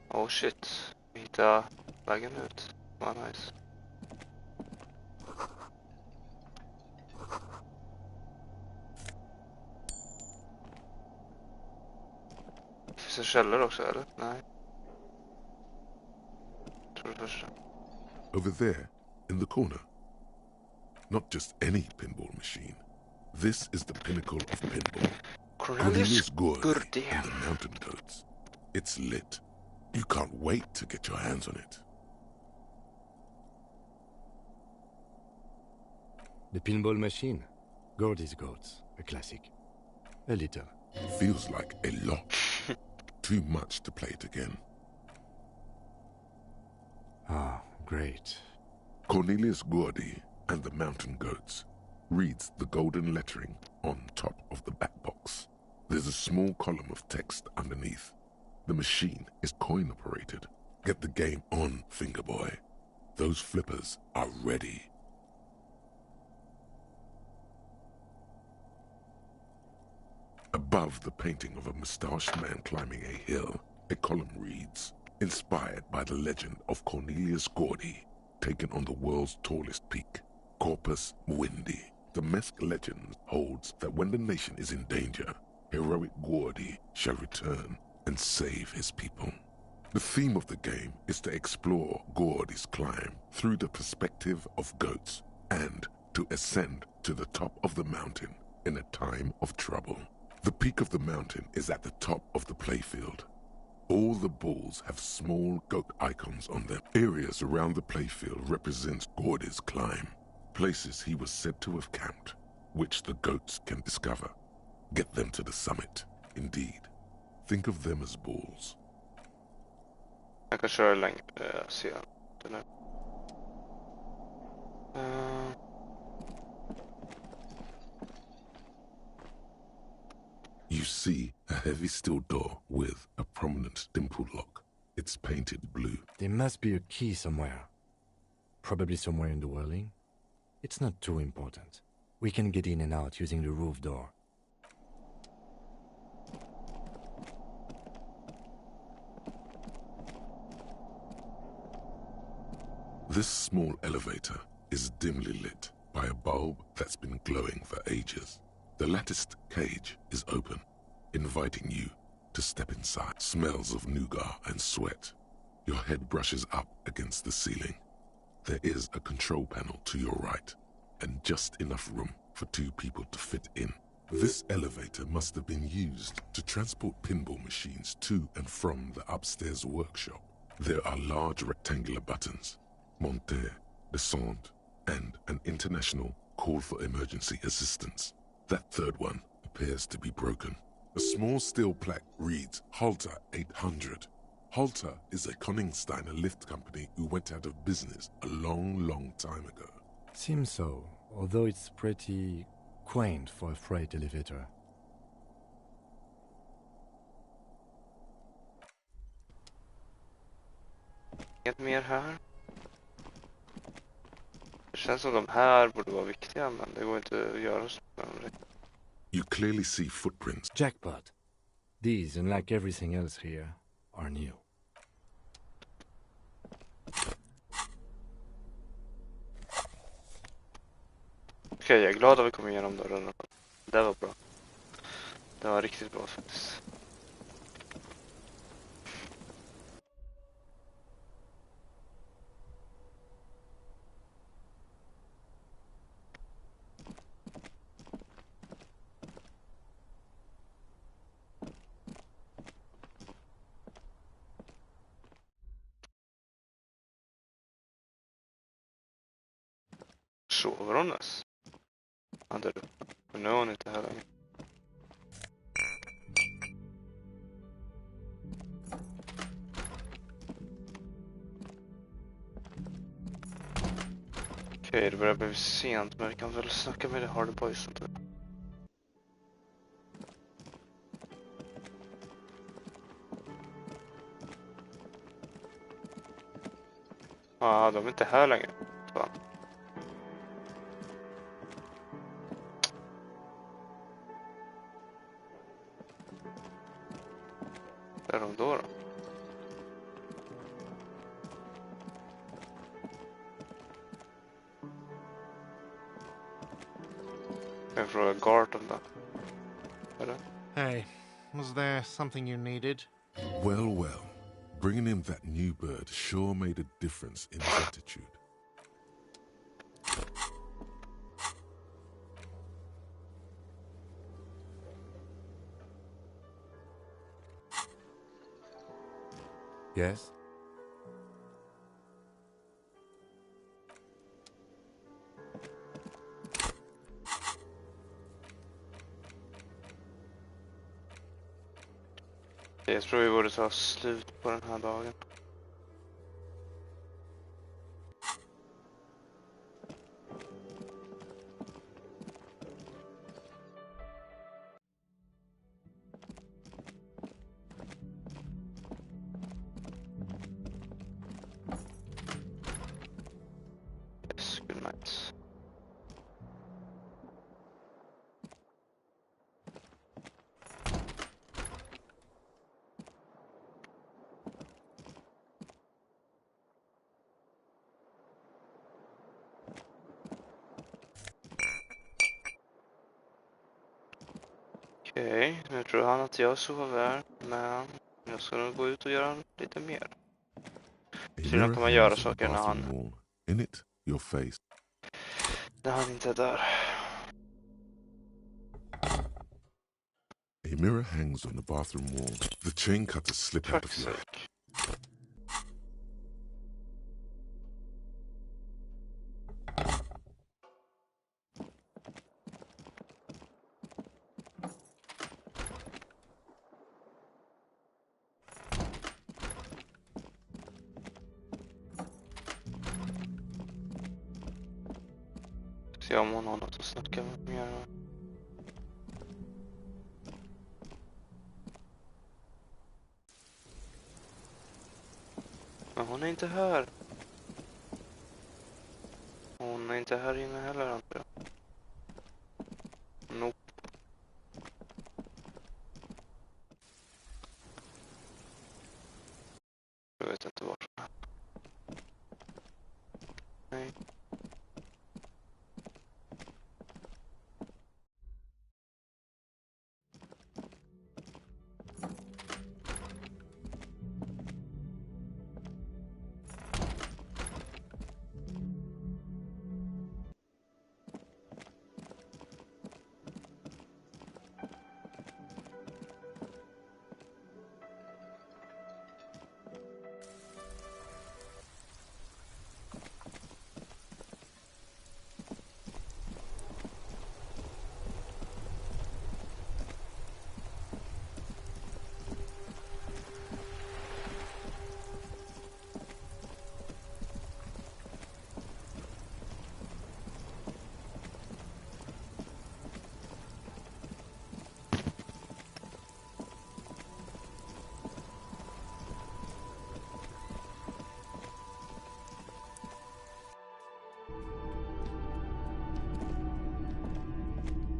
Oh shit. Vi hittar vägen ut. Vad nice. Finns en källare också eller? Nej. Tror det första. Over there, in the corner. Not just any pinball machine. This is the pinnacle of pinball. Cornelius Gordy and the Mountain Goats. It's lit. You can't wait to get your hands on it. The pinball machine. Gordy's Goats. A classic. A little. Feels like a lot. Too much to play it again. Ah, great. Cornelius Gordy and the Mountain Goats reads the golden lettering on top of the back box. There's a small column of text underneath. The machine is coin-operated. Get the game on, Fingerboy. Those flippers are ready. Above the painting of a moustached man climbing a hill, a column reads, inspired by the legend of Cornelius Gordy, taken on the world's tallest peak, Corpus Muindi. The Mesk legend holds that when the nation is in danger, heroic Gordy shall return and save his people. The theme of the game is to explore Gordy's climb through the perspective of goats and to ascend to the top of the mountain in a time of trouble. The peak of the mountain is at the top of the playfield. All the balls have small goat icons on them. Areas around the playfield represent Gordy's climb, places he was said to have camped, which the goats can discover. Get them to the summit, indeed. Think of them as balls. Jag kan köra längre, ser jag det nu. You see a heavy steel door with a prominent dimple lock. It's painted blue. There must be a key somewhere. Probably somewhere in the whirling. It's not too important. We can get in and out using the roof door. This small elevator is dimly lit by a bulb that's been glowing for ages. The latticed cage is open, inviting you to step inside. Smells of nougat and sweat. Your head brushes up against the ceiling. There is a control panel to your right, and just enough room for 2 people to fit in. This elevator must have been used to transport pinball machines to and from the upstairs workshop. There are large rectangular buttons, monter, descend, and an international call for emergency assistance. That third one appears to be broken. A small steel plaque reads Halter 800. Halter is a Koningsteiner lift company who went out of business a long time ago. Seems so, although it's pretty quaint for a freight elevator. Inget mer här. Det känns som de här borde vara viktiga, men det går inte att göra så med dem. You clearly see footprints. Jackpot. These, unlike everything else here, are new. Okej, jag är glad att vi kom igenom dörren. Det var bra. Det var riktigt bra faktiskt. Sover hon ens? Ja, där uppe. Men nu är hon inte här längre. Okej, det börjar bli sent, men vi kan väl snacka med Hardy Boys inte. Ja, de är inte här längre. Fan. Är de då? Jag frågar Gart om det. Eller? Hey, was there something you needed? Well. Bringing him that new bird sure made a difference in his attitude. Yes? Jag tror vi borde ta slut på den här dagen. Yes, good night. Okej, nu tror han att jag sover, men jag ska nog gå ut och göra lite mer. Tydligen kan man göra saker när han... wall. In it, your face. När han inte är där. A mirror hangs on the bathroom wall. The chain cutters slip out of your... Se om hon har något att snacka med mer. Men hon är inte här. Hon är inte här inne heller, antar jag. Nope. Jag vet inte varför. Nej.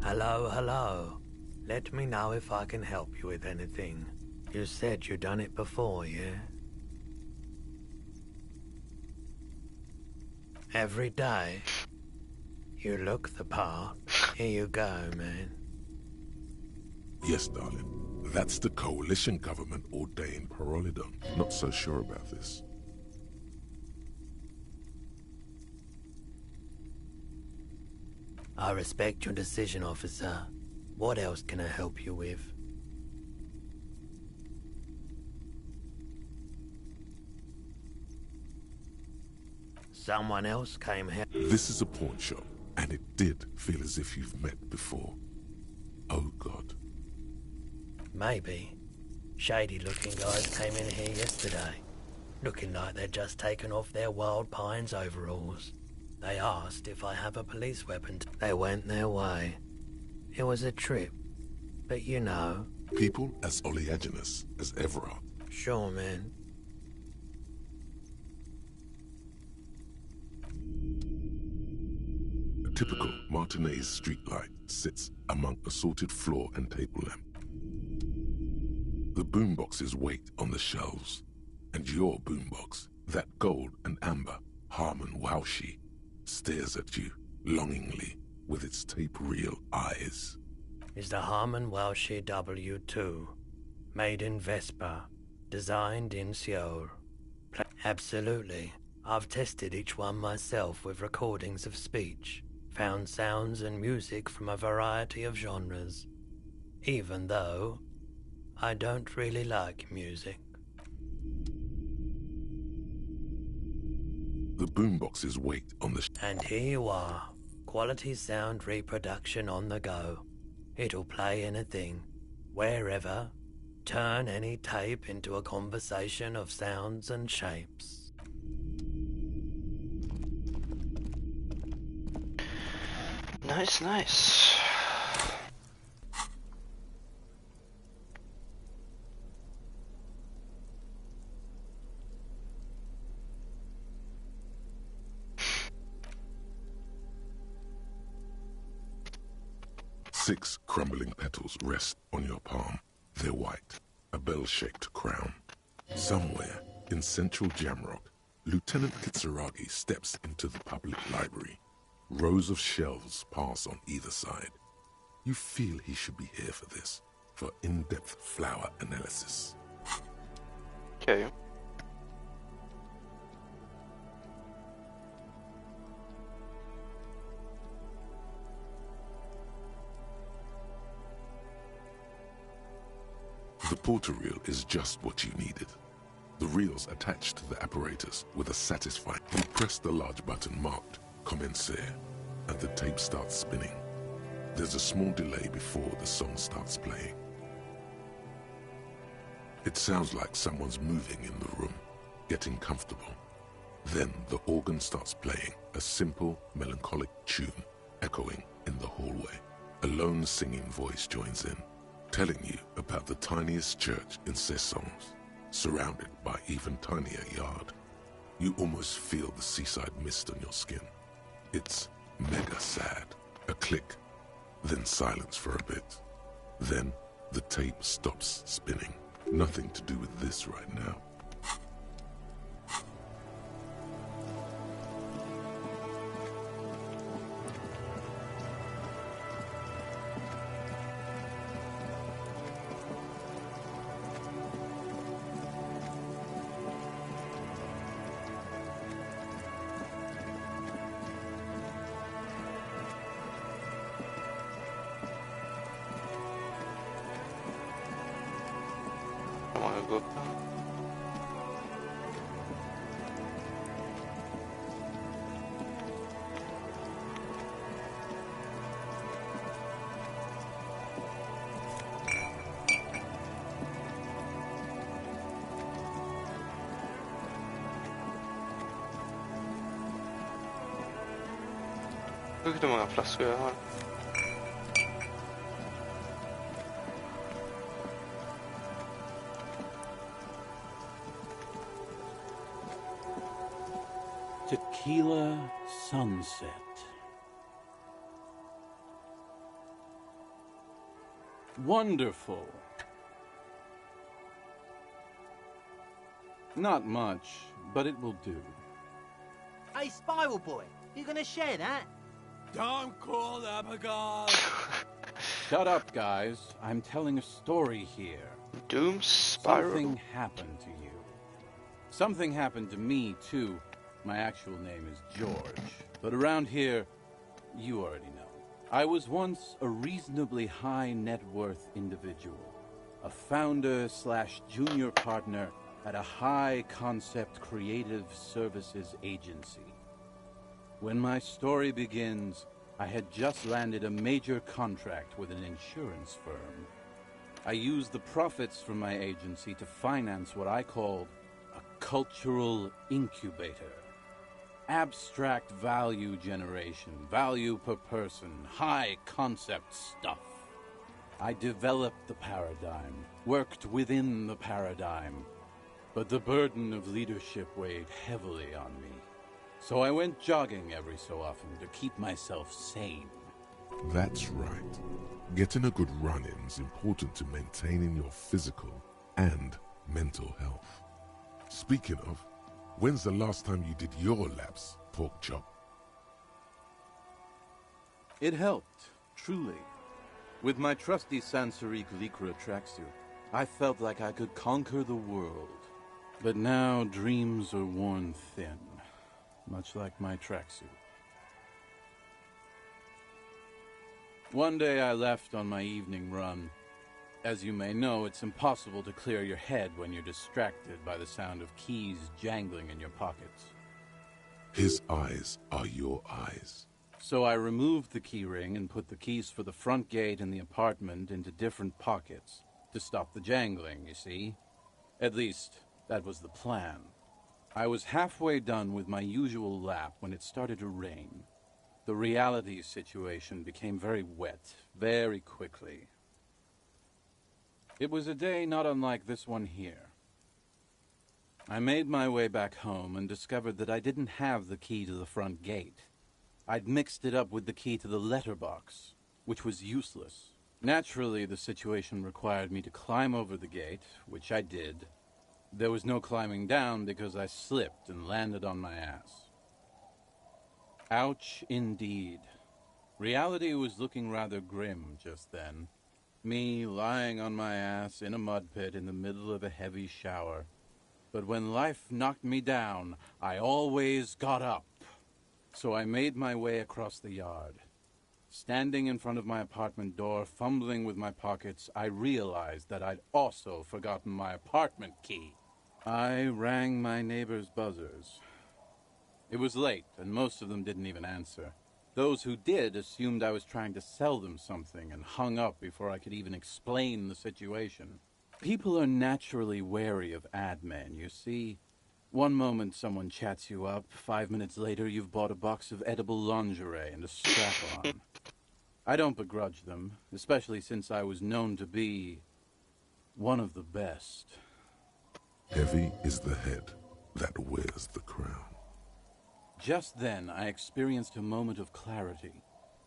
Hello, hello. Let me know if I can help you with anything. You said you done it before, yeah? Every day? You look the part. Here you go, man. Yes, darling. That's the coalition government ordained Parolidon. Not so sure about this. I respect your decision, officer. What else can I help you with? Someone else came here. This is a pawn shop, and it did feel as if you've met before. Oh, God. Maybe. Shady-looking guys came in here yesterday, looking like they'd just taken off their Wild Pines overalls. They asked if I have a police weapon. They went their way. It was a trip, but you know. People as oleaginous as Everard. Sure, man. A typical Martinez streetlight sits among assorted floor and table lamp. The boomboxes wait on the shelves, and your boombox, that gold and amber Harman Waushi, stares at you longingly with its tape-reel eyes. Is the Harman Waushi W2, made in Vespa, designed in Seoul. Absolutely. I've tested each one myself with recordings of speech, found sounds and music from a variety of genres, even though I don't really like music. The boomboxes wait on the... And here you are. Quality sound reproduction on the go. It'll play anything, wherever. Turn any tape into a conversation of sounds and shapes. Nice, nice. Six crumbling petals rest on your palm. They're white, a bell-shaped crown. Somewhere in central Jamrock, Lieutenant Kitsuragi steps into the public library. Rows of shelves pass on either side. You feel he should be here for this, for in-depth flower analysis. Okay. The porter reel is just what you needed. The reels attached to the apparatus with a satisfying. You press the large button marked Commencer, and the tape starts spinning. There's a small delay before the song starts playing. It sounds like someone's moving in the room, getting comfortable. Then the organ starts playing, a simple, melancholic tune echoing in the hallway. A lone singing voice joins in, telling you about the tiniest church in Cessons, surrounded by even tinier yard. You almost feel the seaside mist on your skin. It's mega sad. A click, then silence for a bit. Then the tape stops spinning. Nothing to do with this right now. Go. Look hur många flaskor jag har. Tequila sunset. Wonderful. Not much, but it will do. Hey, Spiral Boy, you gonna share that? Don't call them a god. Shut up, guys. I'm telling a story here. Doom Spiral. Something happened to you. Something happened to me, too. My actual name is George, but around here, you already know. I was once a reasonably high net worth individual, a founder/junior partner at a high concept creative services agency. When my story begins, I had just landed a major contract with an insurance firm. I used the profits from my agency to finance what I called a cultural incubator. Abstract value generation, value per person, high concept stuff. I developed the paradigm, worked within the paradigm, but the burden of leadership weighed heavily on me. So I went jogging every so often to keep myself sane. That's right. Getting a good run-in is important to maintaining your physical and mental health. Speaking of, when's the last time you did your laps, pork chop? It helped, truly. With my trusty Sansaric Lycra tracksuit, I felt like I could conquer the world. But now dreams are worn thin, much like my tracksuit. One day I left on my evening run. As you may know, it's impossible to clear your head when you're distracted by the sound of keys jangling in your pockets. His eyes are your eyes. So I removed the key ring and put the keys for the front gate and the apartment into different pockets to stop the jangling, you see. At least, that was the plan. I was halfway done with my usual lap when it started to rain. The reality situation became very wet, very quickly. It was a day not unlike this one here. I made my way back home and discovered that I didn't have the key to the front gate. I'd mixed it up with the key to the letterbox, which was useless. Naturally, the situation required me to climb over the gate, which I did. There was no climbing down because I slipped and landed on my ass. Ouch, indeed. Reality was looking rather grim just then. Me lying on my ass in a mud pit in the middle of a heavy shower. But when life knocked me down, I always got up. So I made my way across the yard. Standing in front of my apartment door, fumbling with my pockets, I realized that I'd also forgotten my apartment key. I rang my neighbors' buzzers. It was late, and most of them didn't even answer. Those who did assumed I was trying to sell them something and hung up before I could even explain the situation. People are naturally wary of ad men, you see. One moment someone chats you up, 5 minutes later you've bought a box of edible lingerie and a strap-on. I don't begrudge them, especially since I was known to be one of the best. Heavy is the head that wears the crown. Just then, I experienced a moment of clarity.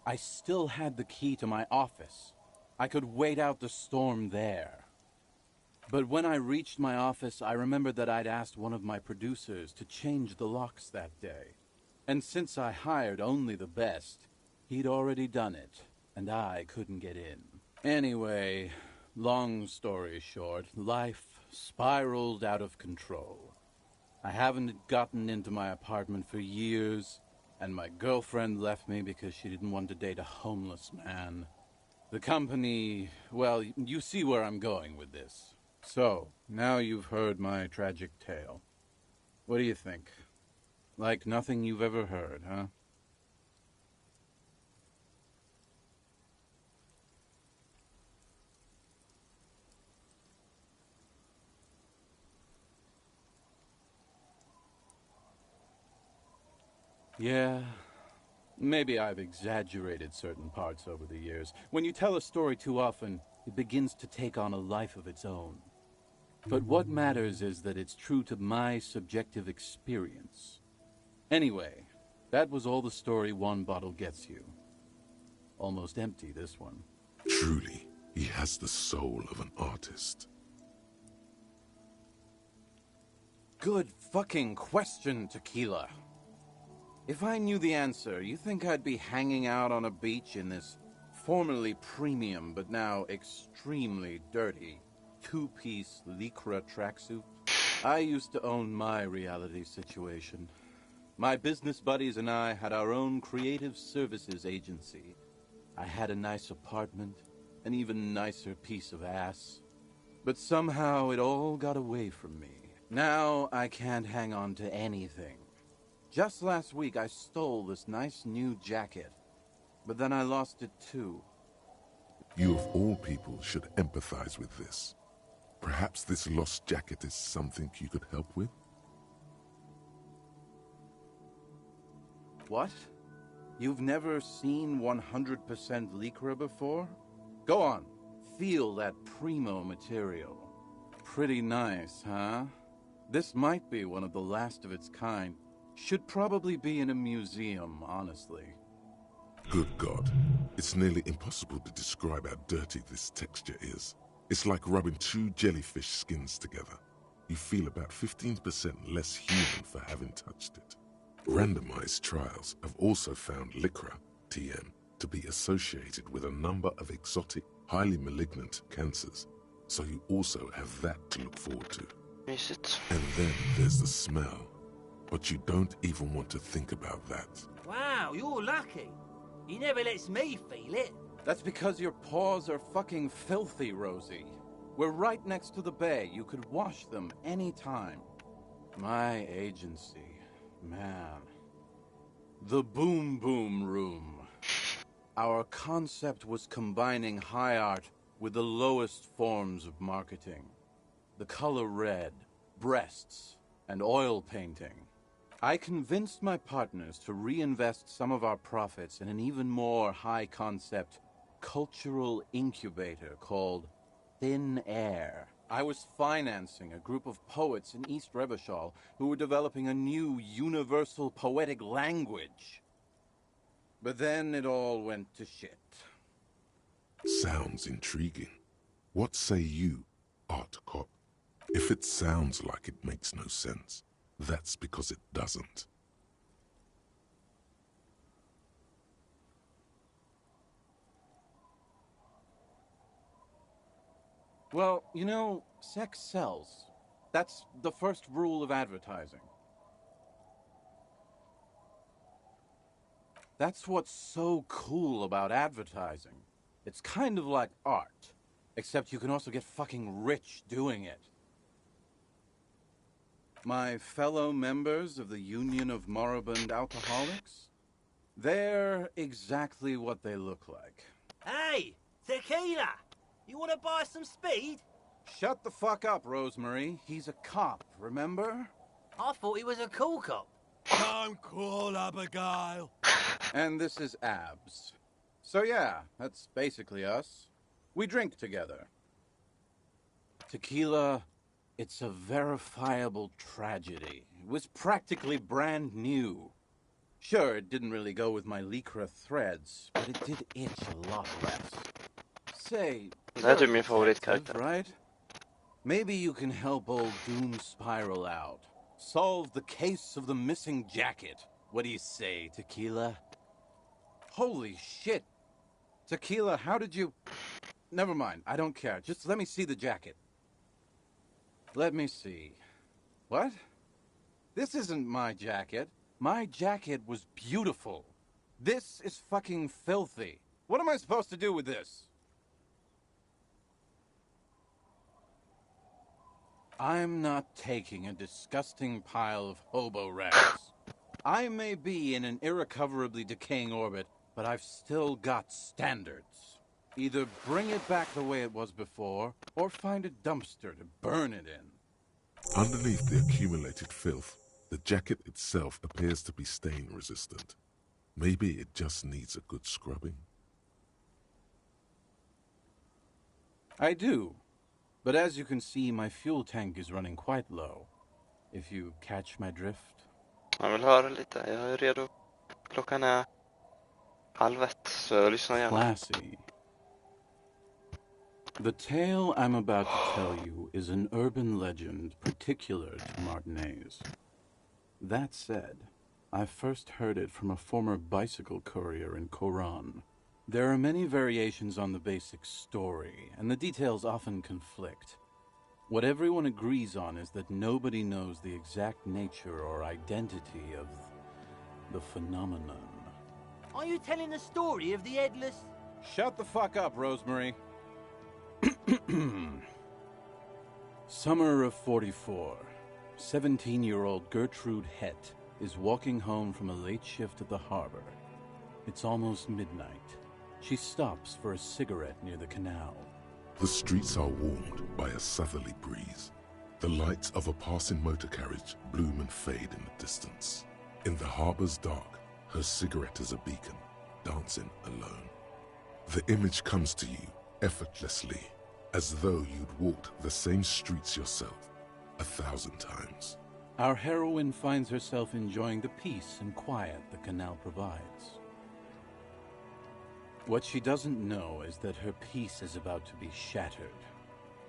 I still had the key to my office. I could wait out the storm there. But when I reached my office, I remembered that I'd asked one of my producers to change the locks that day. And since I hired only the best, he'd already done it, and I couldn't get in. Anyway, long story short, life spiraled out of control. I haven't gotten into my apartment for years, and my girlfriend left me because she didn't want to date a homeless man. The company, well, you see where I'm going with this. So, now you've heard my tragic tale. What do you think? Like nothing you've ever heard, huh? Yeah, maybe I've exaggerated certain parts over the years. When you tell a story too often, it begins to take on a life of its own. But what matters is that it's true to my subjective experience. Anyway, that was all the story one bottle gets you. Almost empty, this one. Truly, he has the soul of an artist. Good fucking question, Tequila. If I knew the answer, you think I'd be hanging out on a beach in this formerly premium but now extremely dirty two-piece lycra tracksuit? I used to own my reality situation. My business buddies and I had our own creative services agency. I had a nice apartment, an even nicer piece of ass. But somehow it all got away from me. Now I can't hang on to anything. Just last week I stole this nice new jacket, but then I lost it too. You of all people should empathize with this. Perhaps this lost jacket is something you could help with? What? You've never seen 100% lycra before? Go on, feel that primo material. Pretty nice, huh? This might be one of the last of its kind. Should probably be in a museum, honestly. Good God. It's nearly impossible to describe how dirty this texture is. It's like rubbing two jellyfish skins together. You feel about 15% less human for having touched it. Randomized trials have also found lycra, TM, to be associated with a number of exotic, highly malignant cancers. So you also have that to look forward to. Is it? And then there's the smell. But you don't even want to think about that. Wow, you're lucky. He never lets me feel it. That's because your paws are fucking filthy, Rosie. We're right next to the bay. You could wash them any time. My agency, man. The Boom Boom Room. Our concept was combining high art with the lowest forms of marketing. The color red, breasts, and oil painting. I convinced my partners to reinvest some of our profits in an even more high-concept cultural incubator called Thin Air. I was financing a group of poets in East Revachol who were developing a new universal poetic language. But then it all went to shit. Sounds intriguing. What say you, Art Cop? If it sounds like it makes no sense, that's because it doesn't. Well, you know, sex sells. That's the first rule of advertising. That's what's so cool about advertising. It's kind of like art, except you can also get fucking rich doing it. My fellow members of the Union of Moribund Alcoholics, they're exactly what they look like. Hey, tequila! You want to buy some speed? Shut the fuck up, Rosemary. He's a cop, remember? I thought he was a cool cop. Don't call Abigail. And this is Abs. So yeah, that's basically us. We drink together. Tequila, it's a verifiable tragedy. It was practically brand new. Sure, it didn't really go with my Lycra threads, but it did itch a lot less. Say, Det är min favoritkaraktär. Right? Maybe you can help old Doom Spiral out. Solve the case of the missing jacket. What do you say, Tequila? Holy shit. Tequila, how did you... Never mind, I don't care. Just let me see the jacket. Let me see. What? This isn't my jacket. My jacket was beautiful. This is fucking filthy. What am I supposed to do with this? I'm not taking a disgusting pile of hobo rags. I may be in an irrecoverably decaying orbit, but I've still got standards. Either bring it back the way it was before, or find a dumpster to burn it in. Underneath the accumulated filth, the jacket itself appears to be stain resistant. Maybe it just needs a good scrubbing. I do. But as you can see, my fuel tank is running quite low. If you catch my drift. Jag vill höra lite. Jag är redo. Klockan är 12:30, så jag lyssnar gärna. Classy. The tale I'm about to tell you is an urban legend particular to Martinez. That said, I first heard it from a former bicycle courier in Koran. There are many variations on the basic story, and the details often conflict. What everyone agrees on is that nobody knows the exact nature or identity of the phenomenon. Are you telling the story of the headless... Shut the fuck up, Rosemary. Summer of 44. 17-year-old Gertrude Hett is walking home from a late shift at the harbor. It's almost midnight. She stops for a cigarette near the canal. The streets are warmed by a southerly breeze. The lights of a passing motor carriage bloom and fade in the distance. In the harbor's dark, her cigarette is a beacon, dancing alone. The image comes to you effortlessly, as though you'd walked the same streets yourself 1,000 times. Our heroine finds herself enjoying the peace and quiet the canal provides. What she doesn't know is that her peace is about to be shattered.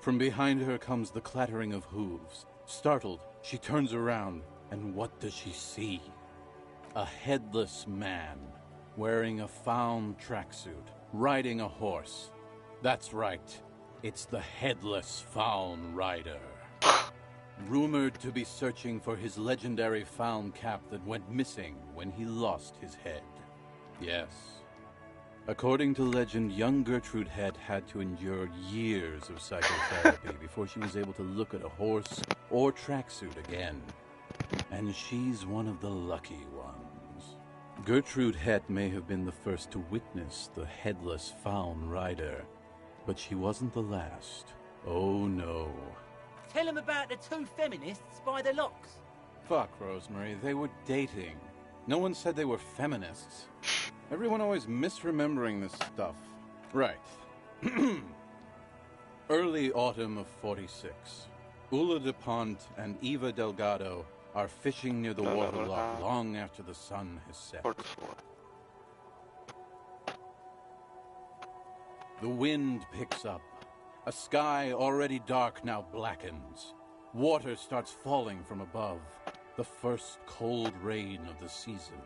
From behind her comes the clattering of hooves. Startled, she turns around, and what does she see? A headless man, wearing a fawn tracksuit, riding a horse. That's right, it's the Headless Fawn Rider. Rumored to be searching for his legendary fawn cap that went missing when he lost his head. Yes. According to legend, young Gertrude Hett had to endure years of psychotherapy before she was able to look at a horse or tracksuit again. And she's one of the lucky ones. Gertrude Hett may have been the first to witness the Headless Fawn Rider, but she wasn't the last. Oh no. Tell him about the two feminists by the locks. Fuck, Rosemary, they were dating. No one said they were feminists. Everyone always misremembering this stuff. Right. Early autumn of 46. Ula DuPont and Eva Delgado are fishing near the waterlock long after the sun has set. The wind picks up. A sky already dark now blackens. Water starts falling from above. The first cold rain of the season.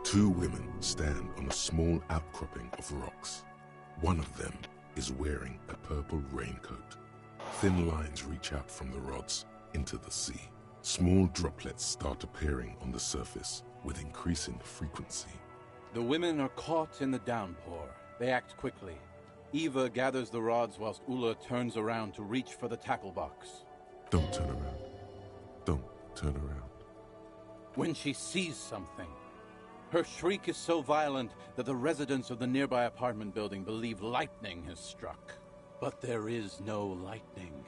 Two women stand on a small outcropping of rocks. One of them, is wearing a purple raincoat. Thin lines reach out from the rods into the sea. Small droplets start appearing on the surface with increasing frequency. The women are caught in the downpour. They act quickly. Eva gathers the rods whilst Ula turns around to reach for the tackle box. Don't turn around. Don't turn around. When she sees something, her shriek is so violent that the residents of the nearby apartment building believe lightning has struck. But there is no lightning.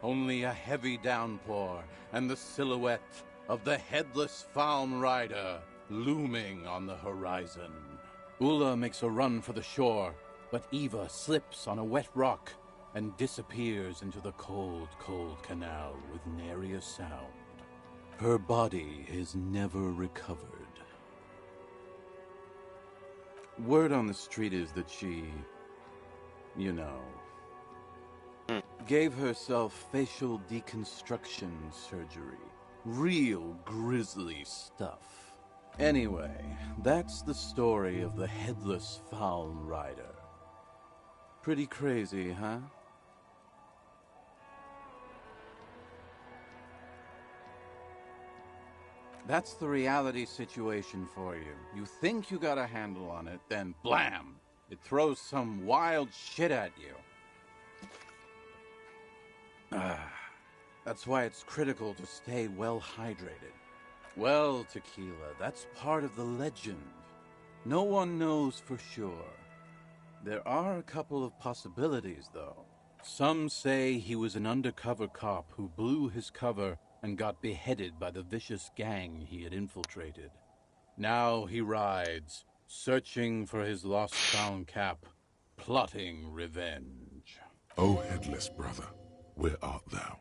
Only a heavy downpour and the silhouette of the headless Falm Rider looming on the horizon. Ula makes a run for the shore, but Eva slips on a wet rock and disappears into the cold, cold canal with nary a sound. Her body is never recovered. Word on the street is that she, you know, gave herself facial deconstruction surgery. Real grisly stuff. Anyway, that's the story of the headless Falm Rider. Pretty crazy, huh? That's the reality situation for you. You think you got a handle on it, then blam! It throws some wild shit at you. That's why it's critical to stay well hydrated. Well, Tequila, that's part of the legend. No one knows for sure. There are a couple of possibilities, though. Some say he was an undercover cop who blew his cover and got beheaded by the vicious gang he had infiltrated. Now he rides, searching for his lost crown cap, plotting revenge. O headless brother, where art thou?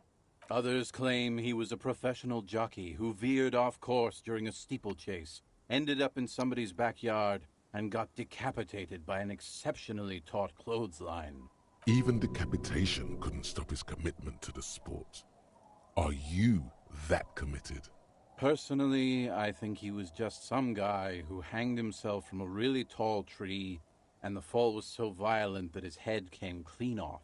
Others claim he was a professional jockey who veered off course during a steeplechase, ended up in somebody's backyard, and got decapitated by an exceptionally taut clothesline. Even decapitation couldn't stop his commitment to the sport. Are you that committed? Personally, I think he was just some guy who hanged himself from a really tall tree, and the fall was so violent that his head came clean off.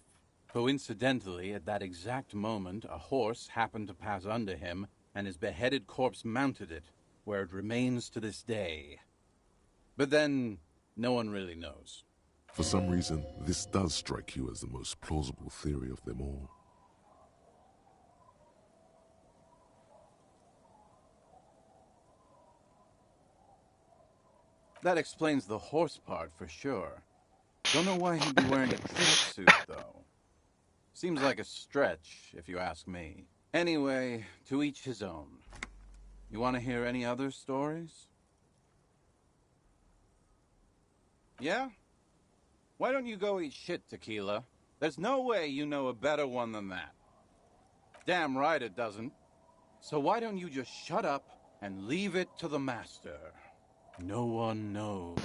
Coincidentally, at that exact moment, a horse happened to pass under him, and his beheaded corpse mounted it, where it remains to this day. But then, no one really knows. For some reason, this does strike you as the most plausible theory of them all. That explains the horse part for sure. Don't know why he'd be wearing a tracksuit, though. Seems like a stretch, if you ask me. Anyway, to each his own. You want to hear any other stories? Yeah? Why don't you go eat shit, Tequila? There's no way you know a better one than that. Damn right it doesn't. So why don't you just shut up and leave it to the master? No one knows.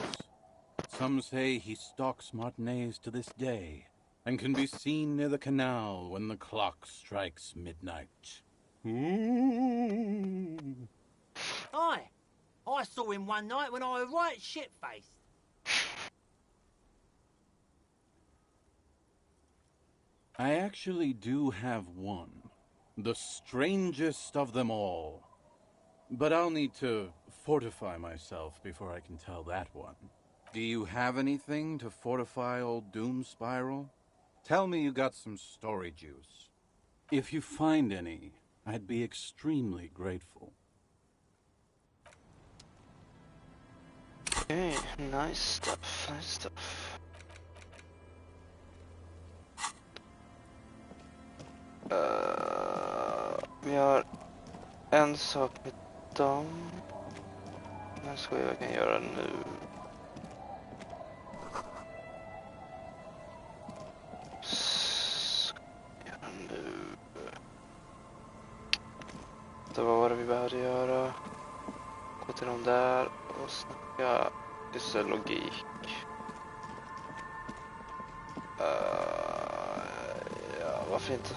Some say he stalks Martinez to this day, and can be seen near the canal when the clock strikes midnight. Aye, I saw him one night when I was right shit-faced. I actually do have one. The strangest of them all. But I'll need to fortify myself before I can tell that one. Do you have anything to fortify old Doom Spiral? Tell me you got some story juice. If you find any, I'd be extremely grateful. Okay, nice stuff, nice stuff. Vi har en sak med dem. Men ska vi vad jag kan göra nu. Så vad var det vi behövde göra? Gå till dem där och snacka just logik. Ja, varför inte?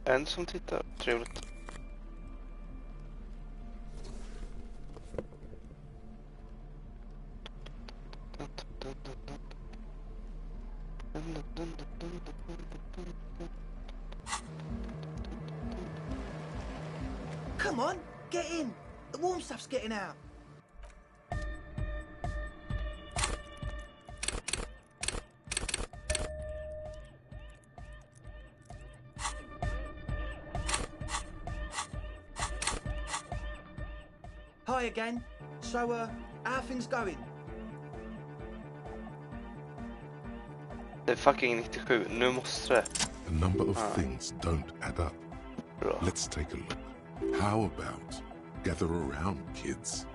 En som tittar, trevligt. Come on, get in. The warm stuff's getting out. Hi again. So, how are things going? Det är fucking 97, nu måste det. A number of things don't add up. Bra. Let's take a look. How about gather around, kids?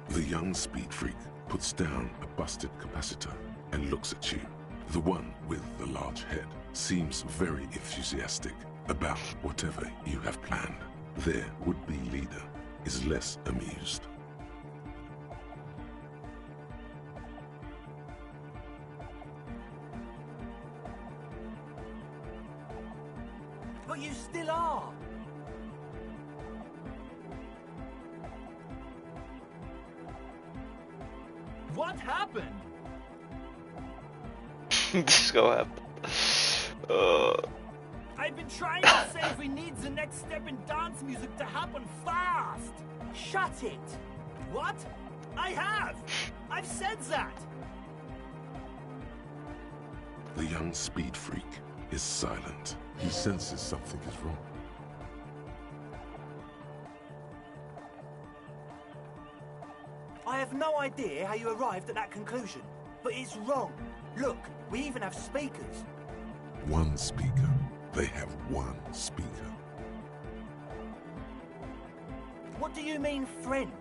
The young speed freak puts down a busted capacitor and looks at you. The one with the large head seems very enthusiastic about whatever you have planned. Their would-be leader is less amused. But you still are. What happened? This go happen. I've been trying to say we need the next step in dance music to happen fast. Shut it. What? I have. I've said that. The young speed freak is silent. He senses something is wrong. I have no idea how you arrived at that conclusion, but it's wrong. Look, we even have speakers. One speaker. They have one speaker. What do you mean, friend?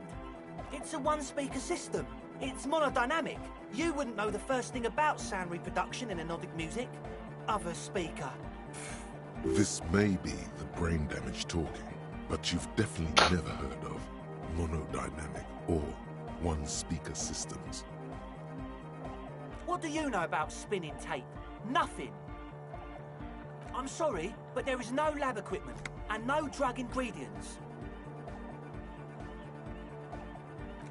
It's a one-speaker system. It's monodynamic. You wouldn't know the first thing about sound reproduction in anodic music. Other speaker. This may be the brain damage talking, but you've definitely never heard of monodynamic or one-speaker systems. What do you know about spinning tape? Nothing. I'm sorry, but there is no lab equipment and no drug ingredients.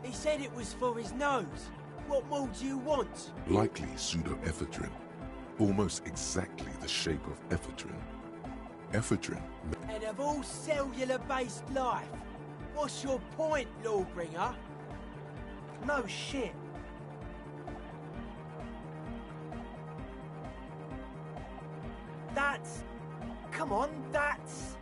He said it was for his nose. What more do you want? Likely pseudoephedrine. Almost exactly the shape of ephedrine. Ephedrine. And of all cellular-based life, what's your point, Lawbringer? No shit. That's... Come on, that's...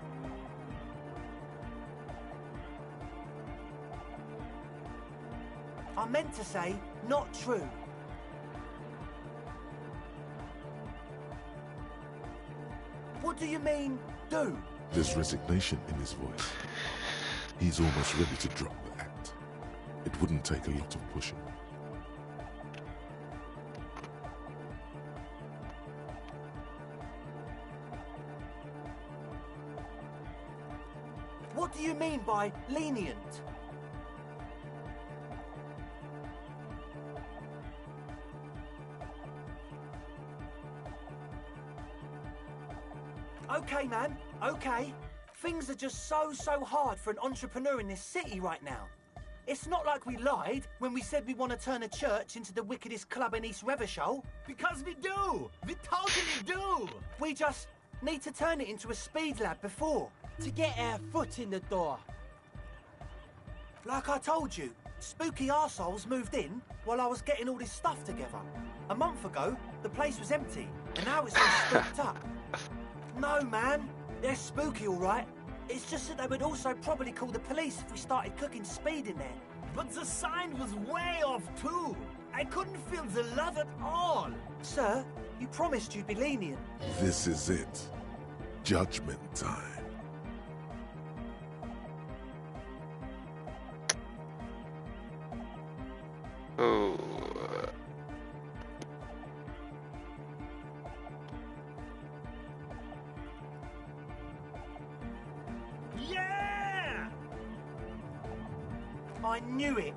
I meant to say, not true. What do you mean, do? There's resignation in his voice. He's almost ready to drop the act. It wouldn't take a lot of pushing. What do you mean by lenient? Okay, man, okay. Things are just so hard for an entrepreneur in this city right now. It's not like we lied when we said we want to turn a church into the wickedest club in East Revachol. Because we do! We totally do! We just need to turn it into a speed lab before. To get our foot in the door. Like I told you, spooky arseholes moved in while I was getting all this stuff together. A month ago, the place was empty, and now it's all spooked up. No, man. They're spooky, all right. It's just that they would also probably call the police if we started cooking speed in there. But the sign was way off, too. I couldn't feel the love at all. Sir, you promised you'd be lenient. This is it. Judgment time. Oh. Yeah! I knew it.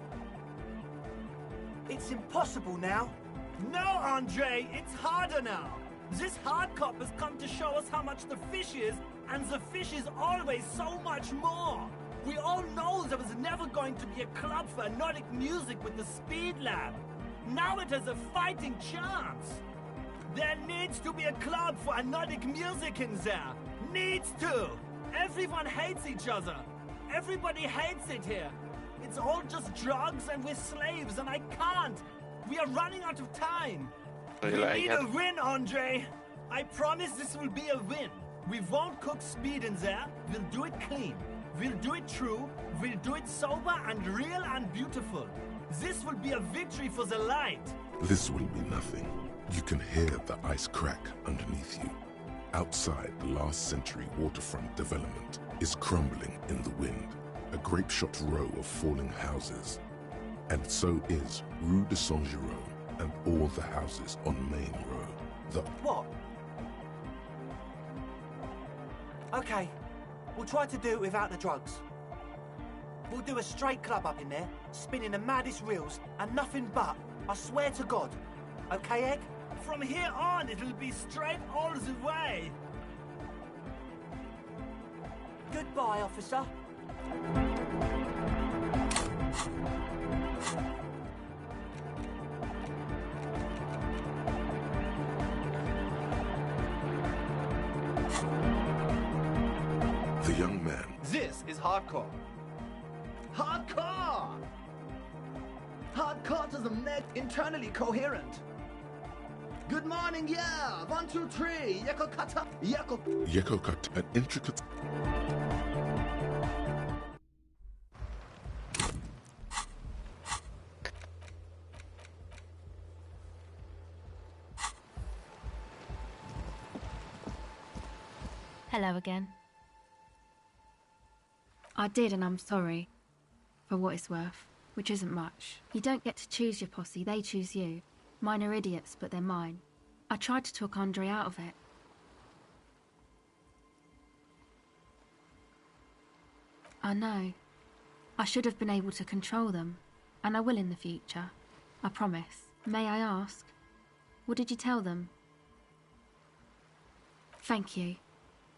It's impossible now. No, Andre, it's harder now. This hard cop has come to show us how much the fish is, and the fish is always so much more. We all know there was never going to be a club for Nordic music with the Speed Lab. Now it has a fighting chance. There needs to be a club for Nordic music in there. Needs to. Everyone hates each other. Everybody hates it here. It's all just drugs and we're slaves and I can't. We are running out of time. We need a win, Andre. I promise this will be a win. We won't cook speed in there. We'll do it clean. We'll do it true. We'll do it sober and real and beautiful. This will be a victory for the light. This will be nothing. You can hear the ice crack underneath you. Outside, the last century waterfront development is crumbling in the wind. A grape-shot row of falling houses. And so is Rue de Saint-Jérôme and all the houses on Main Row. What? Okay, we'll try to do it without the drugs. We'll do a straight club up in there, spinning the maddest reels, and nothing but, I swear to God. Okay, Egg? From here on, it'll be straight all the way. Goodbye, officer. The young man. This is hardcore. Hardcore! Hardcore doesn't make internally coherent. Good morning, yeah! 1, 2, 3, Yeko Kata, Yeko. Yeko cut an intricate. Hello again. I did, and I'm sorry. For what it's worth, which isn't much. You don't get to choose your posse, they choose you. Mine are idiots, but they're mine. I tried to talk Andre out of it. I know. I should have been able to control them, and I will in the future. I promise. May I ask, what did you tell them? Thank you.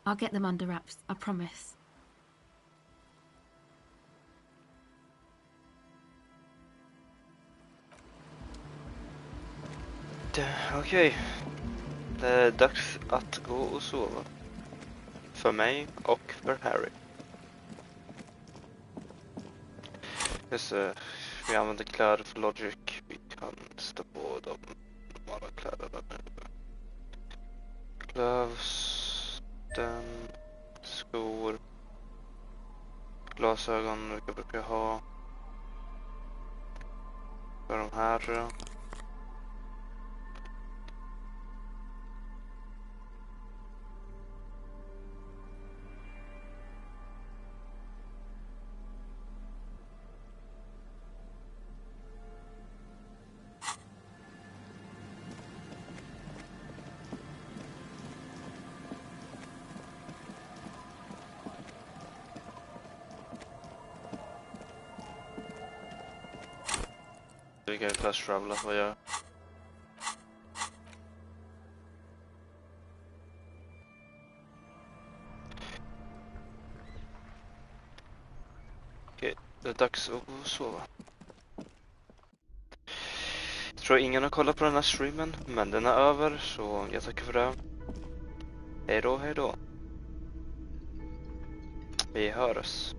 I'll get them under wraps, I promise. Okej. Det är dags att gå och sova. För mig och för Harry. Vi använder kläder för Logic. Vi kan sätta på de normala kläderna nu. Gloves, skor, glasögon vilka brukar jag ha. För de här. Vi kan flash travela, vad gör jag? Okej, det är dags att sova. Jag tror ingen har kollat på den här streamen, men den är över, så jag tackar för det. Hej då, hej då. Vi hörs.